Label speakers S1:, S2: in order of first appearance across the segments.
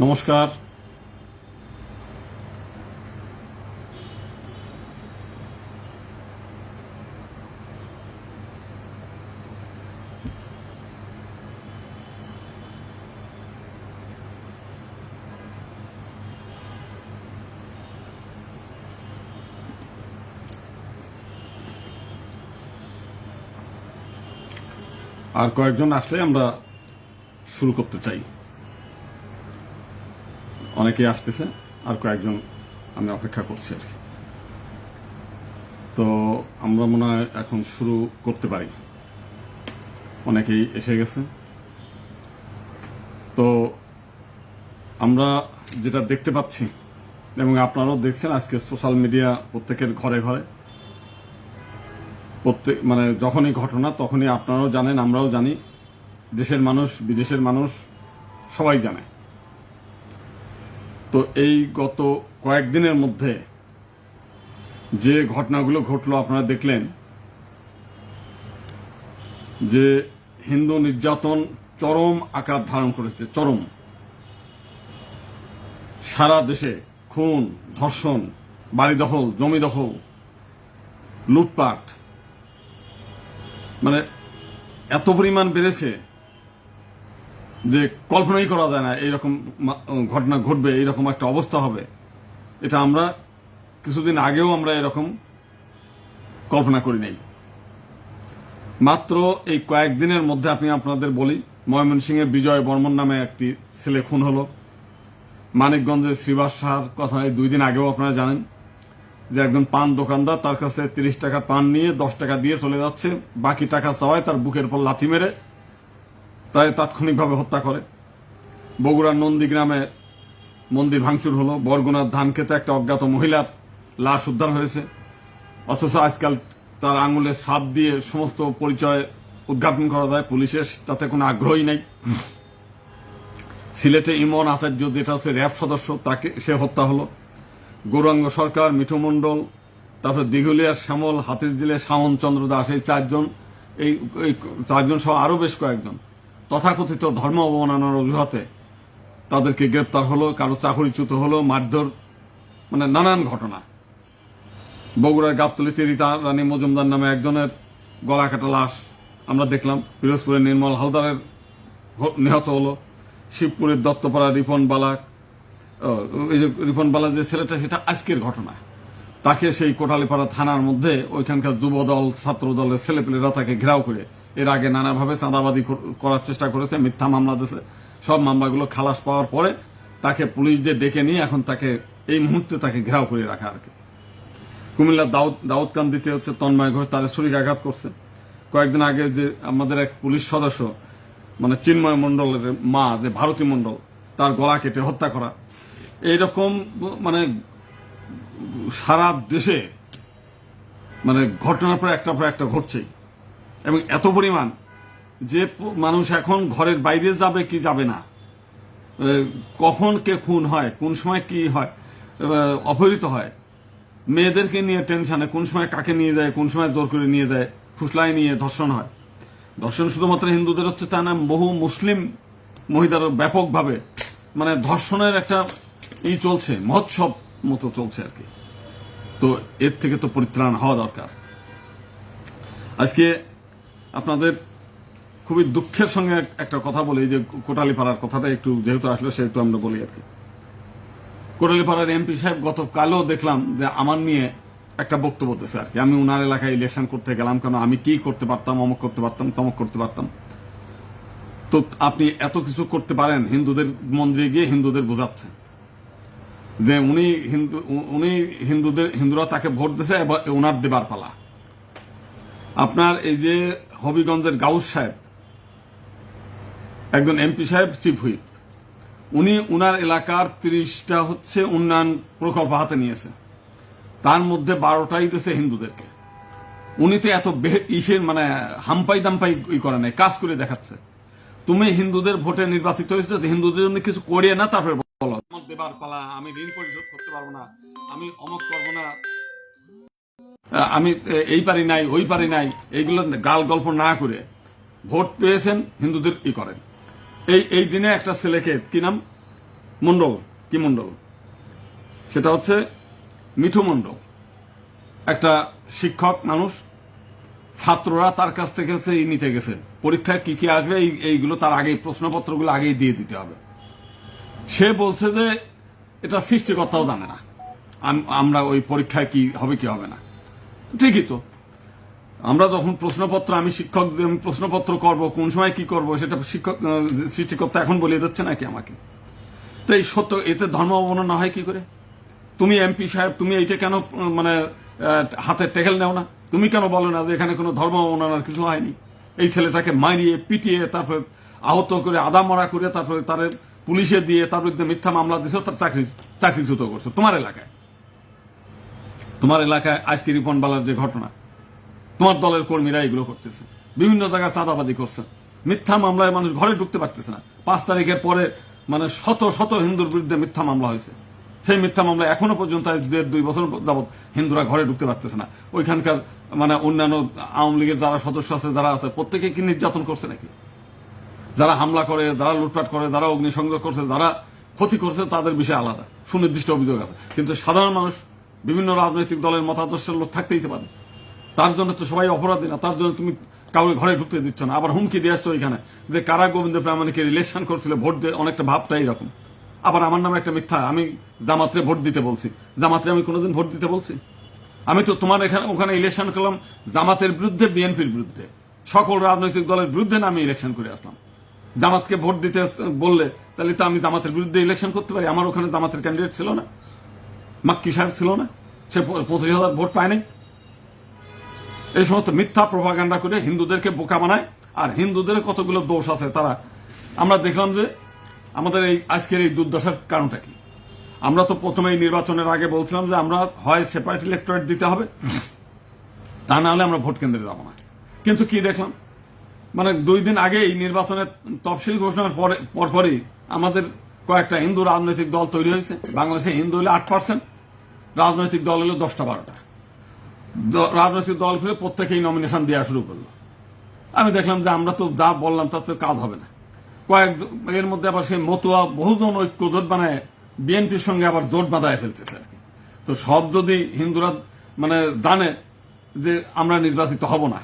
S1: নমস্কার। আর কয়েকজন আসলে আমরা শুরু করতে চাই। অনেকেই আসতেছে, আর কয়েকজন আমি অপেক্ষা করছি আর কি। তো আমরা মনে হয় এখন শুরু করতে পারি। অনেকেই এসে গেছে। তো আমরা যেটা দেখতে পাচ্ছি এবং আপনারাও দেখছেন, আজকে সোশ্যাল মিডিয়া প্রত্যেকের ঘরে ঘরে, মানে যখনই ঘটনা তখনই আপনারাও জানেন, আমরাও জানি, দেশের মানুষ বিদেশের মানুষ সবাই জানে। তো এই গত কয়েকদিনের মধ্যে যে ঘটনাগুলো ঘটলো আপনারা দেখলেন, যে হিন্দু নির্যাতন চরম আকার ধারণ করেছে। চরম। সারা দেশে খুন, ধর্ষণ, বাড়ি দখল, জমি দখল, লুটপাট, মানে এত পরিমাণ বেড়েছে যে কল্পনাই করা যায় না এইরকম ঘটনা ঘটবে, এইরকম একটা অবস্থা হবে। এটা আমরা কিছুদিন আগেও আমরা এরকম কল্পনা করি নাই। মাত্র এই কয়েকদিনের মধ্যে আপনি আপনাদের বলি, ময়মনসিংহে বিজয় বর্মন নামে একটি ছেলে খুন হলো। মানিকগঞ্জের শ্রীবাস সাহার কথা 2 দিন আগেও আপনারা জানেন, যে একজন পান দোকানদার তার কাছে 30 টাকা পান নিয়ে 10 টাকা দিয়ে চলে যাচ্ছে, বাকি টাকা চাওয়ায় তার বুকের পর লাথি মেরে তাই তাৎক্ষণিকভাবে হত্যা করে। বগুড়ার নন্দীগ্রামে মন্দির ভাঙচুর হলো। বরগুনার ধানক্ষেতে একটা অজ্ঞাত মহিলার লাশ উদ্ধার হয়েছে, অথচ আজকাল তার আঙুলের ছাপ দিয়ে সমস্ত পরিচয় উদ্ঘাটন করা যায়, পুলিশের তাতে কোনো আগ্রহই নেই। সিলেটে ইমন আচার্য, যেটা হচ্ছে র্যাব সদস্য, তাকে সে হত্যা হলো। গৌরাঙ্গ সরকার, মিঠু মণ্ডল, তারপরে দিঘুলিয়ার শ্যামল, হাতিরঝিলে শাওন চন্দ্র দাস, এই চারজন সহ আরো বেশ কয়েকজন তথাকথিত ধর্ম অবমাননার অজুহাতে তাদেরকে গ্রেপ্তার হলো, কারো চাকরিচ্যুত হলো, মারধর, মানে নানান ঘটনা। বগুড়ার গাবতলীতে রীতা রানী মজুমদার নামে একজনের গলা কাটা লাশ আমরা দেখলাম। পিরোজপুরের নির্মল হালদারের নিহত হলো। শিবপুরের দত্তপাড়া রিপন বালা যে ছেলেটা, সেটা আজকের ঘটনা। তাকে সেই কোটালীপাড়া থানার মধ্যে ওইখানকার যুবদল, ছাত্রদলের ছেলেপেলেরা তাকে ঘেরাও করে এর আগে নানাভাবে চাঁদাবাদি করার চেষ্টা করেছে, মিথ্যা মামলা দিয়েছে। সব মামলাগুলো খালাস পাওয়ার পরে তাকে পুলিশ দিয়ে ডেকে নিয়ে এখন তাকে এই মুহূর্তে তাকে ঘেরাও করে রাখা আর কি। কুমিল্লার দাউদকান্দিতে হচ্ছে তন্ময় ঘোষ, তার ছুরিকাঘাত করছে। কয়েকদিন আগে যে আমাদের এক পুলিশ সদস্য, মানে চিন্ময় মণ্ডলের মা, যে ভারতী মণ্ডল, তার গলা কেটে হত্যা করা। এইরকম মানে সারা দেশে মানে ঘটনার পর একটা ঘটছেই, এবং এত পরিমাণ যে মানুষ এখন ঘরের বাইরে যাবে কি যাবে না, কখন কে খুন হয়, কোন সময় কি হয়, অপহৃত হয়, মেয়েদেরকে নিয়ে টেনশনে, কোন সময় কাকে নিয়ে যায়, কোন সময় জোর করে নিয়ে যায়, ফুসলায় নিয়ে ধর্ষণ হয়। ধর্ষণ শুধুমাত্র হিন্দুদের হচ্ছে তা না, বহু মুসলিম মহিলারও ব্যাপকভাবে মানে ধর্ষণের একটা চলছে, মহোৎসব মতো চলছে আর কি। তো এর থেকে তো পরিত্রাণ হওয়া দরকার। আজকে আপনাদের খুবই দুঃখের সঙ্গে একটা কথা বলি, যে কোটালীপাড়ার কথাটা একটু যেহেতু আসলে সেহেতু আমরা বলি আর কি। কোটালীপাড়ার এমপি সাহেব গতকালও দেখলাম যে আমার নিয়ে একটা বক্তব্য দিয়েছে আর কি। আমি উনার এলাকায় ইলেকশন করতে গেলাম কেন, আমি কি করতে পারতাম, অমুক করতে পারতাম, তমক করতে পারতাম। তো আপনি এত কিছু করতে পারেন, হিন্দুদের মন্দিরে গিয়ে হিন্দুদের বোঝাচ্ছেন যে হিন্দুরা তাকে ভোট দিয়েছে, এবার ওনার দেবার পালা। আপনার এই যে হবিগঞ্জের গাউস সাহেব, একজন এমপি সাহেব, চিফ হুইপ, উনি উনার এলাকার 30টা হচ্ছে উন্নয়ন প্রকল্প হাতে নিয়েছে, তার মধ্যে 12টাই দিয়েছে হিন্দুদেরকে। উনি তো এত মানে হাম্পাই দাম্পাই করে নাই, কাজ করে দেখাচ্ছে। তুমি হিন্দুদের ভোটে নির্বাচিত হয়েছে, হিন্দুদের জন্য কিছু করিয়ে না তারপরে বলো আমার দেবার পালা, আমি ঋণ পরিশোধ করতে পারবো না, আমি অমক করবো না, আমি এই পারি নাই ওই পারি নাই, এইগুলো গাল গল্প না করে ভোট পেয়েছেন, হিন্দুদের করেন। এই দিনে একটা ছেলেকে, কি নাম, মন্ডল, কি মন্ডল, সেটা হচ্ছে মিঠু মন্ডল, একটা শিক্ষক মানুষ। ছাত্ররা তার কাছ থেকে নিতে গেছে, পরীক্ষায় কি কি আসবে এইগুলো তার আগে, প্রশ্নপত্রগুলো আগেই দিয়ে দিতে হবে। সে বলছে যে এটা সৃষ্টিকর্তাও জানে না আমরা ওই পরীক্ষায় কি হবে কি হবে না। ঠিকই তো, আমরা যখন প্রশ্নপত্র, আমি শিক্ষক প্রশ্নপত্র করব, কোন সময় কি করব সেটা শিক্ষক সৃষ্টিকর্তা এখন বলে দিচ্ছে নাকি আমাকে? তো এই সত্য, এতে ধর্ম অবমাননা হয় কি করে? তুমি এমপি সাহেব, তুমি এইটা কেন মানে হাতে টেকেল নেও না? তুমি কেন বলো না যে এখানে কোনো ধর্ম অবমাননার কিছু হয়নি? এই ছেলেটাকে মারিয়ে পিটিয়ে তারপরে আহত করে আদামরা করে তারপরে তার পুলিশে দিয়ে তার বিরুদ্ধে মিথ্যা মামলা দিছো, তার চাকরিচ্যুত করছো তোমার এলাকায়। তোমার এলাকায় আজকে রিপন বালার যে ঘটনা, তোমার দলের কর্মীরা এগুলো করতেছে, বিভিন্ন জায়গায় চাঁদাবাদি করছে, মিথ্যা মামলায় মানুষ ঘরে ঢুকতে পারতেছে না। 5 তারিখের পরে মানে শত শত হিন্দুর বিরুদ্ধে মিথ্যা মামলা হয়েছে। সেই মিথ্যা মামলা এখনো পর্যন্ত 1.5-2 বছর যাবৎ হিন্দুরা ঘরে ঢুকতে পারতেছে না। ওইখানকার মানে অন্যান্য আওয়ামী লীগের যারা সদস্য আছে, যারা আছে, প্রত্যেকে কি নির্যাতন করছে নাকি? যারা হামলা করে, যারা লুটপাট করে, যারা অগ্নিসংযোগ করছে, যারা ক্ষতি করছে, তাদের বিষয়ে আলাদা সুনির্দিষ্ট অভিযোগ আছে। কিন্তু সাধারণ মানুষ, বিভিন্ন রাজনৈতিক দলের মতাদর্শের লোক থাকতেই পারে, তার জন্য তো সবাই অপরাধী না? তার জন্য তুমি কাউকে ঘরে ঢুকতে দিচ্ছ না, আবার হুমকি দিয়ে আসছো ওইখানে যে কারা গোবিন্দ প্রামাণিকের ইলেকশন করছিল, ভোট দিয়ে, অনেকটা ভাবটা এইরকম। আবার আমার নামে একটা মিথ্যা, আমি জামাতরে ভোট দিতে বলছি। জামাতরে আমি কোনোদিন ভোট দিতে বলছি? আমি তো তোমার এখানে ওখানে ইলেকশন করলাম জামাতের বিরুদ্ধে, বিএনপির বিরুদ্ধে, সকল রাজনৈতিক দলের বিরুদ্ধে না আমি ইলেকশন করে আসলাম। জামাতকে ভোট দিতে বললে তাহলে তো আমি জামাতের বিরুদ্ধে ইলেকশন করতে পারি। আমার ওখানে জামাতের ক্যান্ডিডেট ছিল না, মাক্কি সাহেব ছিল না, সে 25,000 ভোট পায় নাই। এই সমস্ত মিথ্যা প্রভাগান্ডা করে হিন্দুদেরকে বোকা বানায়। আর হিন্দুদের কতগুলো দোষ আছে তারা, আমরা দেখলাম যে আমাদের এই আজকের এই দুর্দশার কারণটা কি। আমরা তো প্রথমে এই নির্বাচনের আগে বলছিলাম যে আমরা হয় সেপারেট ইলেক্টোরেট দিতে হবে, তা না হলে আমরা ভোট কেন্দ্রে যাব না। কিন্তু কি দেখলাম, মানে 2 দিন আগে এই নির্বাচনের তফসিল ঘোষণার পরপরই আমাদের কয়েকটা হিন্দু রাজনৈতিক দল তৈরি হয়েছে। বাংলাদেশে হিন্দু হলে 8%, রাজনৈতিক দল হলো 10টা-12টা। রাজনৈতিক দল খুলে প্রত্যেকেই নমিনেশন দেওয়া শুরু করলো। আমি দেখলাম যে আমরা তো যা বললাম তাতে কাজ হবে না। এর মধ্যে আবার সেই মতুয়া বহুজন ঐক্য জোট বানায় বিএনপির সঙ্গে আবার জোট বাঁধায় ফেলতেছে আর কি। তো সব যদি হিন্দুরা মানে জানে যে আমরা নির্বাচিত হব না,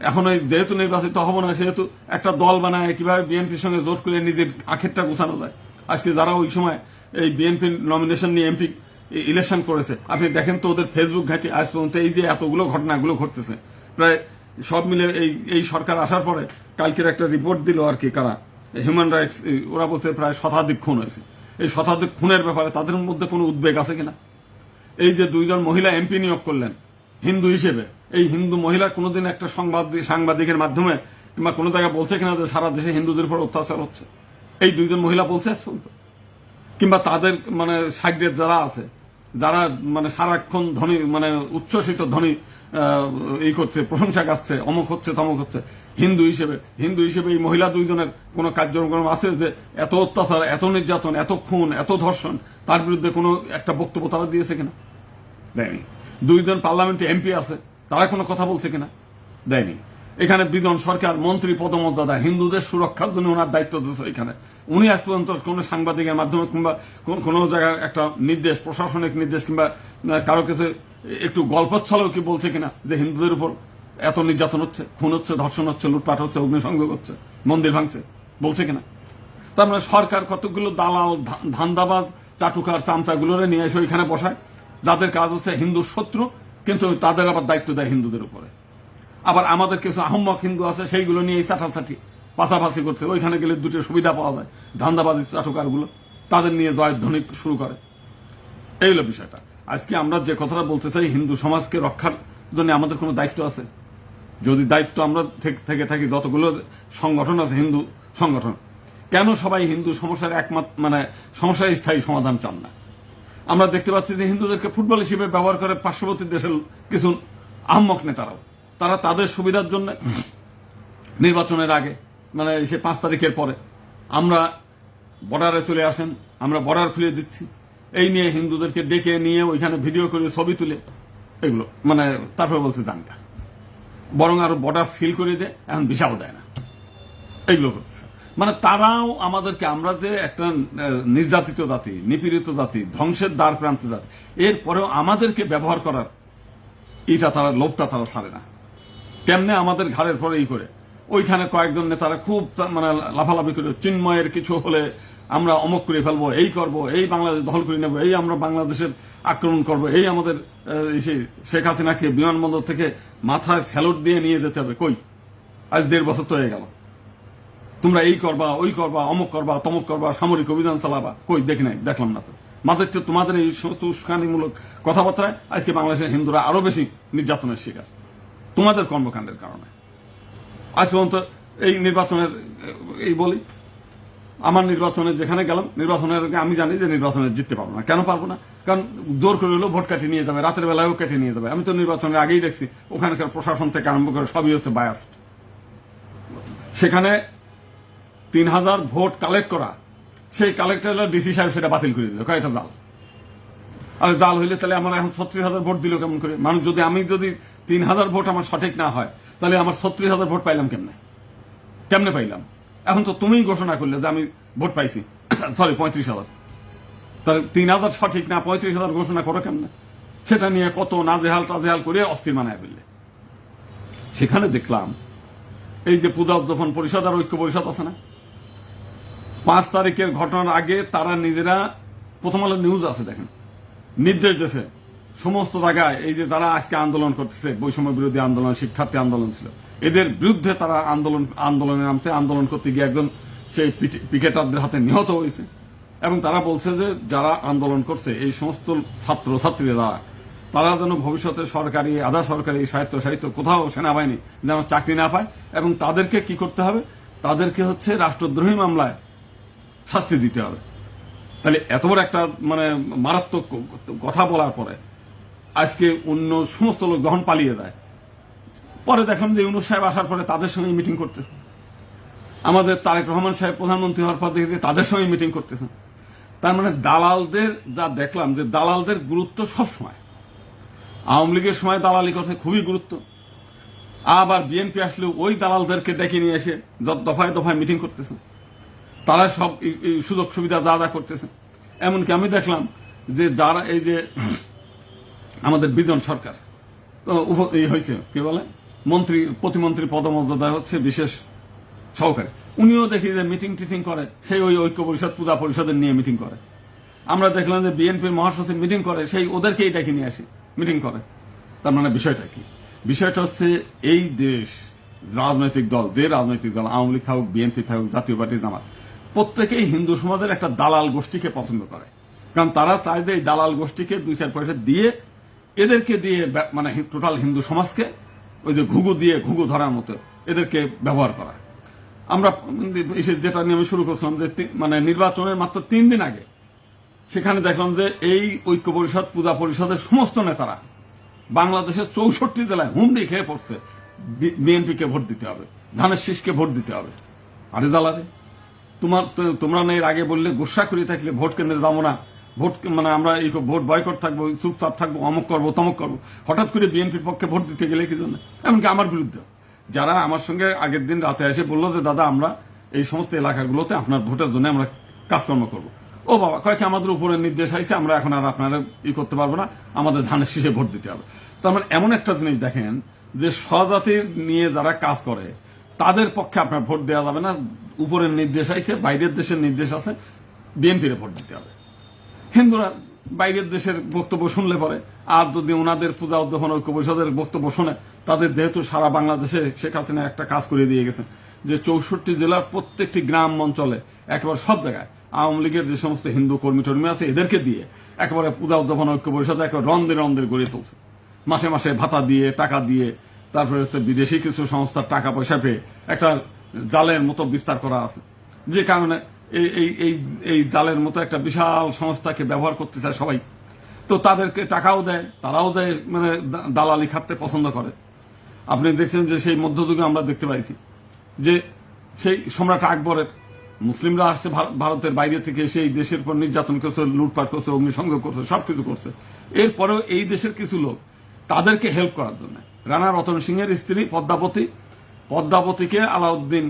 S1: এখন ওই যেহেতু নির্বাচিত হব না, সেহেতু একটা দল বানায় কিভাবে বিএনপির সঙ্গে জোট করে নিজের আখেরটা গোছানো যায়। আজকে যারা ওই সময় এই বিএনপির নমিনেশন নিয়ে এমপি ইলেকশন করেছে, আপনি দেখেন তো ওদের ফেসবুক ঘাঁটি আজ পর্যন্ত এই যে এতগুলো ঘটনাগুলো ঘটতেছে, প্রায় সব মিলে এই সরকার আসার পরে কালকের একটা রিপোর্ট দিল আর কি, কারা হিউম্যান রাইটস, ওরা বলতে প্রায় 100 খুন হয়েছে। এই 100 খুনের ব্যাপারে তাদের মধ্যে কোনো উদ্বেগ আছে কিনা? এই যে 2 জন মহিলা এমপি নিয়োগ করলেন হিন্দু হিসেবে, এই হিন্দু মহিলা কোনোদিন একটা সাংবাদিকের মাধ্যমে কিংবা কোনো জায়গায় বলছে কিনা যে সারা দেশে হিন্দুদের উপর অত্যাচার হচ্ছে? এই 2 জন মহিলা বলছে শুনতো? কিংবা তাদের মানে সাইডের যারা আছে, যারা মানে সারাক্ষণ ধনী মানে উচ্ছ্বসিত ধনী এই করছে, প্রশংসা গাচ্ছে, অমুক হচ্ছে তমুক হচ্ছে, হিন্দু হিসেবে এই মহিলা 2 জনের কোনো কার্যক্রম আছে যে এত অত্যাচার, এত নির্যাতন, এত খুন, এত ধর্ষণ, তার বিরুদ্ধে কোনো একটা বক্তব্য তারা দিয়েছে কিনা? দেয়নি। 2 জন পার্লামেন্টে এমপি আছে, তারা কোনো কথা বলছে কিনা? দেয়নি। এখানে বিজন সরকার মন্ত্রী পদমর্যাদা, হিন্দুদের সুরক্ষার জন্য ওনার দায়িত্ব দিয়েছে। এখানে উনি আজ পর্যন্ত কোন সাংবাদিকের মাধ্যমে কিংবা কোন জায়গায় একটা নির্দেশ, প্রশাসনিক নির্দেশ কিংবা কারো কাছে একটু গল্প ছলেও কি বলছে কিনা যে হিন্দুদের উপর এত নির্যাতন হচ্ছে, খুন হচ্ছে, ধর্ষণ হচ্ছে, লুটপাট হচ্ছে, অগ্নিসংযোগ হচ্ছে, মন্দির ভাঙছে, বলছে কিনা? তার মানে সরকার কতগুলো দালাল, ধান্দাবাজ, চাটুকার, চামচাগুলোরে নিয়ে এসে ওইখানে বসায়, যাদের কাজ হচ্ছে হিন্দুর শত্রু, কিন্তু তাদের আবার দায়িত্ব দেয় হিন্দুদের উপরে। আবার আমাদের কিছু আহম্মক হিন্দু আছে, সেইগুলো নিয়ে চাটাচাটি পাশাপাশি করছে। ওইখানে গেলে 2টো সুবিধা পাওয়া যায়, ধান্দাবাজি চাটুকার গুলো তাদের নিয়ে জয়ধ্বনি শুরু করে। এই হলো বিষয়টা। আজকে আমরা যে কথাটা বলতে চাই, হিন্দু সমাজকে রক্ষার জন্য আমাদের কোনো দায়িত্ব আছে? যদি দায়িত্ব আমরা থেকে থাকি, যতগুলো সংগঠন আছে হিন্দু সংগঠন, কেন সবাই হিন্দু সমস্যার মানে সমস্যার স্থায়ী সমাধান চান না? আমরা দেখতে পাচ্ছি যে হিন্দুদেরকে ফুটবল হিসেবে ব্যবহার করে পার্শ্ববর্তী দেশের কিছু আহম্মক নেতারাও, তারা তাদের সুবিধার জন্য নির্বাচনের আগে মানে সে 5 তারিখের পরে আমরা বর্ডারে চলে আসেন, আমরা বর্ডার খুলে দিচ্ছি, এই নিয়ে হিন্দুদেরকে ডেকে নিয়ে ওইখানে ভিডিও করে ছবি তুলে এগুলো মানে তারপরে বলছে জানটা, বরং আরো বর্ডার সিল করে দেয়, এখন ভিসাও দেয় না, এইগুলো করতেছে। মানে তারাও আমাদেরকে, আমরা যে একটা নির্যাতিত জাতি, নিপীড়িত জাতি, ধ্বংসের দ্বার প্রান্তে জাতি, এরপরেও আমাদেরকে ব্যবহার করার লোভটা তারা ছাড়ে না। কেমনে আমাদের ঘাড়ের পরে করে ওইখানে কয়েকজন নেতারা খুব মানে লাফালাফি করে, চিন্ময়ের কিছু হলে আমরা অমক করে ফেলবো, এই করব, এই বাংলাদেশ দখল করে নেবো, এই আমরা বাংলাদেশের আক্রমণ করব, এই আমাদের শেখ হাসিনাকে বিমানবন্দর থেকে মাথায় স্যালুট দিয়ে নিয়ে যেতে হবে। কই, আজ 1.5 বছর তো হয়ে গেল। তোমরা এই করবা, ওই করবা, অমক করবা, তমক করবা, সামরিক অভিযান চালাবা, কই দেখি নাই, দেখলাম না তো। তোমাদের এই সমস্ত উস্কানিমূলক কথাবার্তায় আজকে বাংলাদেশের হিন্দুরা আরো বেশি নির্যাতনের শিকার, তোমাদের কর্মকাণ্ডের কারণে। আজ পর্যন্ত এই নির্বাচনের এই বলি, আমার নির্বাচনে যেখানে গেলাম, নির্বাচনের আগে আমি জানি যে নির্বাচনে জিততে পারবো না। কেন পারবো না? কারণ জোর করে হলেও ভোট কাটিয়ে নিয়ে যাবে, রাতের বেলায়ও কেটে নিয়ে যাবে। আমি তো নির্বাচনের আগেই দেখছি ওখানকার প্রশাসন থেকে আরম্ভ করে সবই হচ্ছে বায়াস্ট। সেখানে 3000 ভোট কালেক্ট করা, সেই কালেক্টর ডিসি সাহেব সেটা বাতিল করে দিল, কয়েকটা জাল। আর জাল হইলে তাহলে আমার এখন 36,000 ভোট দিল কেমন করে? মানুষ যদি, আমি যদি 3000 ভোট আমার সঠিক না হয়, তাহলে আমার 36,000 ভোট পাইলাম কেমনে পাইলাম? এখন তো তুমিই ঘোষণা করলে যে আমি ভোট পাইছি, সরি 35,000, তাহলে 3000 সঠিক না 35,000 ঘোষণা করো কেমনে? সেটা নিয়ে কত নাজেহাল টাজেহাল করে অস্থির বানায় ফেললে। সেখানে দেখলাম এই যে পূজা উদ্যাপন পরিষদ আর ঐক্য পরিষদ আছে না, 5 তারিখের ঘটনার আগে তারা নিজেরা, প্রথম আলো নিউজ আছে দেখেন, নির্দেশ দিয়েছে সমস্ত জায়গায় এই যে যারা আজকে আন্দোলন করতেছে, বৈষম্য বিরোধী আন্দোলন, শিক্ষার্থী আন্দোলন ছিল, এদের বিরুদ্ধে তারা আন্দোলনে নামছে। আন্দোলন করতে গিয়ে একজন সেই পিকেটারদের হাতে নিহত হয়েছে। এবং তারা বলছে যে যারা আন্দোলন করছে এই সমস্ত ছাত্র ছাত্রীরা, তারা যেন ভবিষ্যতে সরকারি, আধা সরকারি, সাহিত্য কোথাও সেনাবাহিনী যেন চাকরি না পায়, এবং তাদেরকে কি করতে হবে, তাদেরকে হচ্ছে রাষ্ট্রদ্রোহী মামলায় শাস্তি দিতে হবে। তাহলে এত বড় একটা মানে মারাত্মক কথা বলার পরে আজকে অন্য সমস্ত লোক যখন পালিয়ে যায়, পরে দেখলাম যে ইউনূস সাহেব আসার পরে তাদের সঙ্গে মিটিং করতেছে। আমাদের তারেক রহমান সাহেব প্রধানমন্ত্রী হওয়ার পর দেখেছি তাদের সঙ্গে মিটিং করতেছেন। তার মানে দালালদের, যা দেখলাম যে দালালদের গুরুত্ব সবসময়, আওয়ামী লীগের সময় দালালি করছে খুবই গুরুত্ব, আবার বিএনপি আসলে ওই দালালদেরকে ডেকে নিয়ে এসে দফায় দফায় মিটিং করতেছে। তারা সব সুযোগ সুবিধা যা করতেছে। এমনকি আমি দেখলাম যে যারা এই যে আমাদের বিজন সরকার হয়েছে, কি বলে, মন্ত্রী প্রতিমন্ত্রী পদমর্যাদা হচ্ছে বিশেষ সহকারী, উনিও দেখি যে মিটিং টিটিং করে, সেই ওই ঐক্য পরিষদ পূজা পরিষদের নিয়ে মিটিং করে। আমরা দেখলাম যে বিএনপির মহাসচিব মিটিং করে, সেই ওদেরকেই ডেকে নিয়ে আসি মিটিং করে। তার মানে বিষয়টা কি? বিষয়টা হচ্ছে এই দেশ রাজনৈতিক দল, যে রাজনৈতিক দল, আওয়ামী লীগ থাকুক, বিএনপি থাকুক, জাতীয় পার্টি, জামাত, প্রত্যেকেই হিন্দু সমাজের একটা দালাল গোষ্ঠীকে পছন্দ করে। কারণ তারা চায় যে এই দালাল গোষ্ঠীকে 2-4 পয়সা দিয়ে, এদেরকে দিয়ে মানে টোটাল হিন্দু সমাজকে ওই যে ঘুঘু ধরার মতো এদেরকে ব্যবহার করা। আমরা যেটা নিয়ে আমি শুরু করছিলাম যে মানে নির্বাচনের মাত্র 3 দিন আগে সেখানে দেখলাম যে এই ঐক্য পরিষদ, পূজা পরিষদের সমস্ত নেতারা বাংলাদেশের 64 জেলায় হুমড়ি খেয়ে পড়ছে, বিএনপিকে ভোট দিতে হবে, ধানের শীষকে ভোট দিতে হবে। আরে জ্বালারে, তোমরা এর আগে বললে গোসা করে থাকলে ভোট কেন্দ্রে যাবো না, ভোট মানে আমরা এই ভোট বয়কট থাকবো, চুপচাপ থাকবো, অমুক করবো তমুক করবো। হঠাৎ করে বিএনপির পক্ষে ভোট দিতে গেলে কি জন্য? এমনকি আমার বিরুদ্ধে যারা আমার সঙ্গে আগের দিন রাতে এসে বললো যে দাদা আমরা এই সমস্ত এলাকাগুলোতে আপনার ভোটের জন্য আমরা কাজকর্ম করবো। ও বাবা, কয়েকটা আমাদের উপরে নির্দেশ আইছে, আমরা এখন আর আপনারা করতে পারবো না, আমাদের ধানের শীষে ভোট দিতে হবে। তার মানে এমন একটা জিনিস দেখেন যে স্বজাতি নিয়ে যারা কাজ করে তাদের পক্ষে আপনার ভোট দেওয়া যাবে না, উপরের নির্দেশ আইছে, বাইরের দেশের নির্দেশ আছে, বিএনপির ভোট দিতে হবে। হিন্দুরা বাইরের দেশের বক্তব্য শুনলে পরে, আর যদি ওনাদের পূজা উদ্যাপন ঐক্য পরিষদের বক্তব্য শোনে, তাদের যেহেতু সারা বাংলাদেশে শেখ হাসিনা একটা কাজ করে দিয়ে গেছেন যে 64 জেলার প্রত্যেকটি গ্রাম অঞ্চলে একেবারে সব জায়গায় আওয়ামী লীগের যে সমস্ত হিন্দু কর্মী টর্মী আছে এদেরকে দিয়ে একেবারে পূজা উদ্যাপন ঐক্য পরিষদ একেবারে রন্ধ্রে গড়ে তুলছে, মাসে মাসে ভাতা দিয়ে, টাকা দিয়ে, তারপরে হচ্ছে বিদেশি কিছু সংস্থার টাকা পয়সা পেয়ে একটা জালের মতো বিস্তার করা আছে। যে কারণে এই জালের মতো একটা বিশাল সংস্থাকে ব্যবহার করতে চায় সবাই। তো তাদেরকে টাকাও দেয়, তারাও দেয়, মানে দালালি খাটতে পছন্দ করে। আপনি দেখছেন যে সেই মধ্যযুগে আমরা দেখতে পাইছি যে সেই সম্রাট আকবরের মুসলিমরা আসছে ভারতের বাইরে থেকে, সেই দেশের উপর নির্যাতন করছে, লুটপাট করছে, অগ্নিসংযোগ করছে, সবকিছু করছে। এরপরেও এই দেশের কিছু লোক তাদেরকে হেল্প করার জন্য, রানা রতন সিংহের স্ত্রী পদ্মাবতীকে আলাউদ্দিন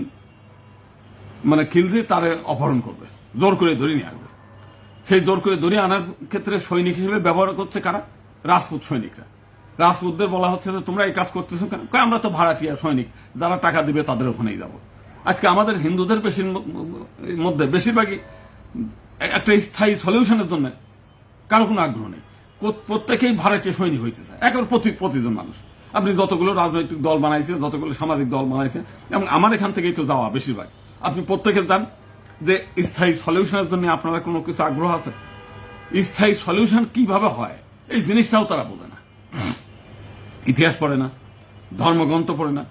S1: মানে খিলজি তারে অপহরণ করবে, জোর করে ধরে নিয়ে আসবে। সেই জোর করে ধরে আনার ক্ষেত্রে সৈনিক হিসেবে ব্যবহার করছে কারা? রাজপুত সৈনিকরা। রাজপুতদের বলা হচ্ছে যে তোমরা এই কাজ করতেছো কেন? আমরা তো ভাড়াটিয়া সৈনিক, যারা টাকা দিবে তাদের ওখানেই যাব। আজকে আমাদের হিন্দুদের মধ্যে বেশিরভাগই একটা স্থায়ী সলিউশনের জন্য কারো কোনো আগ্রহ নেই। প্রত্যেকেই ভাড়াটিয়া সৈনিক হইতে চায়, একেবারে প্রতিজন মানুষ। আপনি যতগুলো রাজনৈতিক দল বানাইছে, যতগুলো সামাজিক দল বানাইছে, এবং আমার এখান থেকেই তো যাওয়া বেশিরভাগ, আপনি প্রত্যেকে জান যে স্থায়ী সলিউশনের জন্য আপনারা কোনো কিছু আগ্রহ আছে? স্থায়ী সলিউশন কিভাবে হয় এই জিনিসটাও তারা বোঝে না, ইতিহাস পড়ে না, ধর্মগ্রন্থ পড়ে না।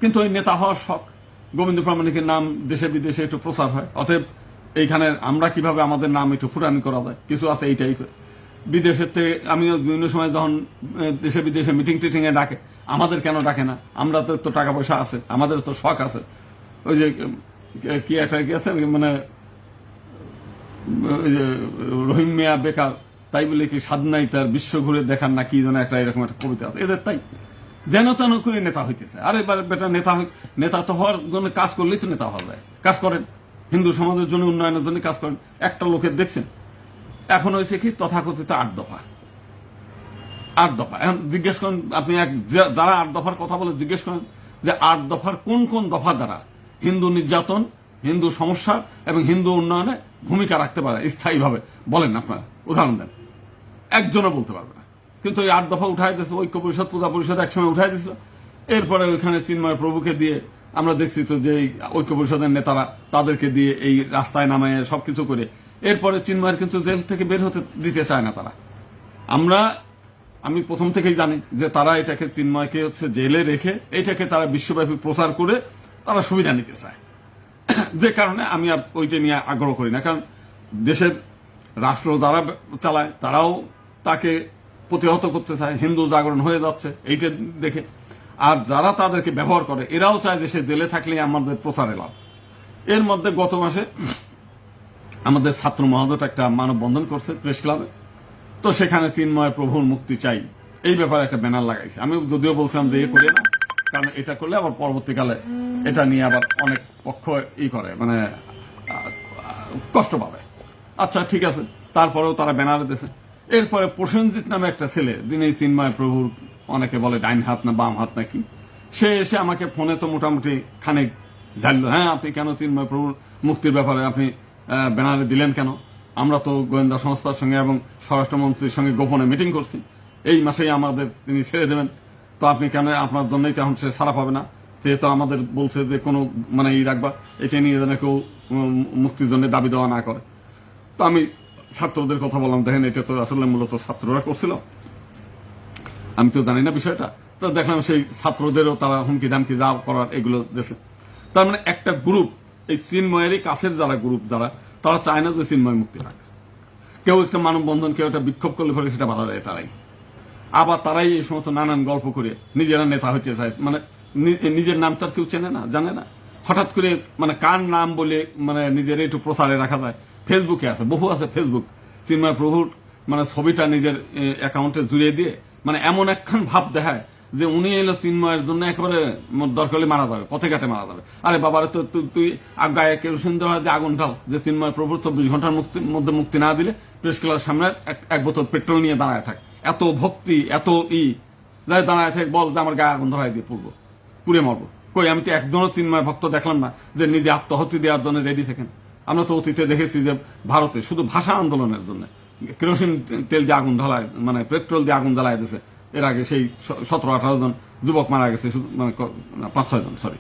S1: কিন্তু ওই নেতা হওয়ার শখ, গোবিন্দ প্রামাণিকের নাম দেশে বিদেশে একটু প্রচার হয়, অতএব এইখানে আমরা কিভাবে আমাদের নাম একটু ফুটানি করা যায়, কিছু আছে এই টাইপের। বিদেশের থেকে আমিও বিভিন্ন সময় যখন দেশে বিদেশে মিটিং টিটিং এ ডাকে, আমাদের কেন ডাকে না? আমরা তো টাকা পয়সা আছে, আমাদের তো শখ আছে। ওই যে কি একটা কি আছে মানে রহিম মিয়া বেকার, তাই বলে কি স্বাদ নাই তার, বিশ্ব ঘুরে দেখার না কি যেন একটা এরকম একটা কবিতা আছে এদের। তাই যেন তেন করে নেতা হইতেছে। আরে বেটা নেতা তো হওয়ার জন্য কাজ করলেই তো নেতা হওয়া যায়। কাজ করেন, হিন্দু সমাজের জন্য উন্নয়নের জন্য কাজ করেন। একটা লোকের দেখছেন এখন হয়েছে কি তথাকথিত 8 দফা। এখন জিজ্ঞেস করেন আপনি, যারা 8 দফার কথা বলে জিজ্ঞেস করেন যে 8 দফার কোন কোন দফা দ্বারা হিন্দু নির্যাতন, হিন্দু সমস্যা এবং হিন্দু উন্নয়নে ভূমিকা রাখতে পারে স্থায়ীভাবে, বলেন আপনারা, উদাহরণ দেন। একজনও বলতে পারবে না। কিন্তু ওই 8 দফা উঠাই দিয়েছে ঐক্য পরিষদ, পূজা পরিষদ একসময় উঠাই দিয়েছিল। এরপরে ওইখানে চিন্ময় প্রভুকে দিয়ে আমরা দেখছি তো যে ঐক্য পরিষদের নেতারা তাদেরকে দিয়ে এই রাস্তায় নামায় সবকিছু করে, এরপরে চিন্ময়ের কিন্তু জেল থেকে বের হতে দিতে চায় না তারা। আমি প্রথম থেকেই জানি যে তারা এটাকে, চিন্ময়কে হচ্ছে জেলে রেখে এটাকে তারা বিশ্বব্যাপী প্রচার করে তারা সুবিধা নিতে চায়। যে কারণে আমি আর ওইটা নিয়ে আগ্রহ করি না। কারণ দেশের রাষ্ট্র যারা চালায় তারাও তাকে প্রতিহত করতে চায়, হিন্দু জাগরণ হয়ে যাচ্ছে এইটা দেখে। আর যারা তাদেরকে ব্যবহার করে এরাও চায় যে সে জেলে থাকলে আমাদের প্রচারে লাভ। এর মধ্যে গত মাসে আমাদের ছাত্র মহোদয় একটা মানববন্ধন করছে প্রেস ক্লাবে। তো সেখানে চিন্ময় প্রভুর মুক্তি চাই এই ব্যাপারে একটা ব্যানার লাগাইছে। আমি যদিও বলছিলাম যে করে না, কারণ এটা করলে আবার পরবর্তীকালে এটা নিয়ে আবার অনেক পক্ষ করে, মানে কষ্ট পাবে। আচ্ছা ঠিক আছে, তারপরেও তারা ব্যানারে দিয়েছে। এরপরে প্রসেনজিৎ নামে একটা ছেলে, যিনি চিন্ময় প্রভুর অনেকে বলে ডাইন হাত না বাম হাত নাকি, সে এসে আমাকে ফোনে তো মোটামুটি খানিক জানলো, হ্যাঁ আপনি কেন চিন্ময় প্রভুর মুক্তির ব্যাপারে আপনি ব্যানারে দিলেন কেন? আমরা তো গোয়েন্দা সংস্থার সঙ্গে এবং স্বরাষ্ট্রমন্ত্রীর সঙ্গে গোপনে মিটিং করছি, এই মাসেই আমাদের তিনি ছেড়ে দেবেন, তো আপনি কেন, আপনার জন্যই তখন সে ছাড়া পাবে না, যেহেতু আমাদের বলছে যে কোনো মানে রাখবা, এটা নিয়ে যেন কেউ মুক্তির জন্য দাবি দেওয়া না করে। তো আমি ছাত্রদের কথা বললাম, দেখেন এটা তো আসলে মূলত ছাত্ররা করছিল, আমি তো জানি না বিষয়টা। তো দেখলাম সেই ছাত্রদেরও তারা হুমকি ধামকি যা করার এগুলো দেশে। তার মানে একটা গ্রুপ, এই চিন্ময়েরই কাছের যারা গ্রুপ, যারা তারা চায় না যে চিন্ময় মুক্তি পাক। কেউ একটা মানববন্ধন, কেউ একটা বিক্ষোভ করলে পরে সেটা বাধা দেয় তারাই। আবার তারাই এই সমস্ত নানান গল্প করে নিজেরা নেতা হইতে চায়। মানে নিজের নাম তার কেউ চেনে না, জানে না, হঠাৎ করে মানে কার নাম বলে মানে নিজের একটু প্রচারে রাখা যায়। ফেসবুকে আছে, বহু আছে ফেসবুক, চিন্ময় প্রভুর মানে ছবিটা নিজের অ্যাকাউন্টে জুড়িয়ে দিয়ে মানে এমন একখান ভাব দেখায় যে উনি এলো চিন্ময়ের জন্য একেবারে দরকার হলে মারা যাবে, পথে ঘাটে মারা যাবে। আরে বাবার তো তুই গায়ে কেরোসিন দেওয়া দিয়ে আগুন ঢাল, যে চিন্ময় প্রভুর 24 ঘন্টার মধ্যে মুক্তি না দিলে প্রেস ক্লাবের সামনে এক বোতল পেট্রোল নিয়ে দাঁড়ায় থাক। এত ভক্তি, এত যাই দাঁড়ায় থাক, বল যে আমার গায়ে আগুন ধরাই দিয়ে পুড়ে মরবো। কই, আমি তো একজনও চিন্ময় ভক্ত দেখলাম না যে নিজে আত্মহত্যা দেওয়ার জন্য রেডি থাকেন। আমরা তো অতীতে দেখেছি যে ভারতে শুধু ভাষা আন্দোলনের জন্য কেরোসিন তেল দিয়ে আগুন ঢালায়, মানে পেট্রোল দিয়ে আগুন জ্বালায় দিয়েছে। এর আগে সেই 17-18 জন যুবক মারা গেছে, মানে 5-6 জন সরি,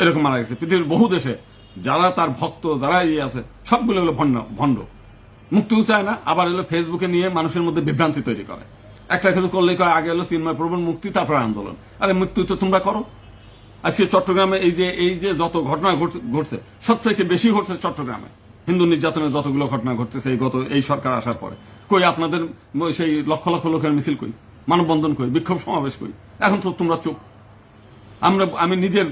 S1: এরকম মারা গেছে। পৃথিবীর বহু দেশে যারা তার ভক্ত, যারা আছে, সবগুলো হলো ভণ্ড, মুক্তিও চায় না। আবার এলো ফেসবুকে নিয়ে মানুষের মধ্যে বিভ্রান্তি তৈরি করে। একটা কিছু করলেই কয় আগে এলো চিন্ময় প্রভুর মুক্তি, তারপরে আন্দোলন। আরে মুক্তি তো তোমরা করো। আজকে চট্টগ্রামে এই যে যত ঘটনা ঘটছে, সবথেকে বেশি ঘটছে চট্টগ্রামে। হিন্দু নির্যাতনের যতগুলো ঘটনা ঘটতেছে এই সরকার আসার পরে, কই আপনাদের সেই লক্ষ লক্ষ লোকের মিছিল কই, মানববন্ধন কই, বিক্ষোভ সমাবেশ কই? এখন তো তোমরা চুপ। আমি নিজের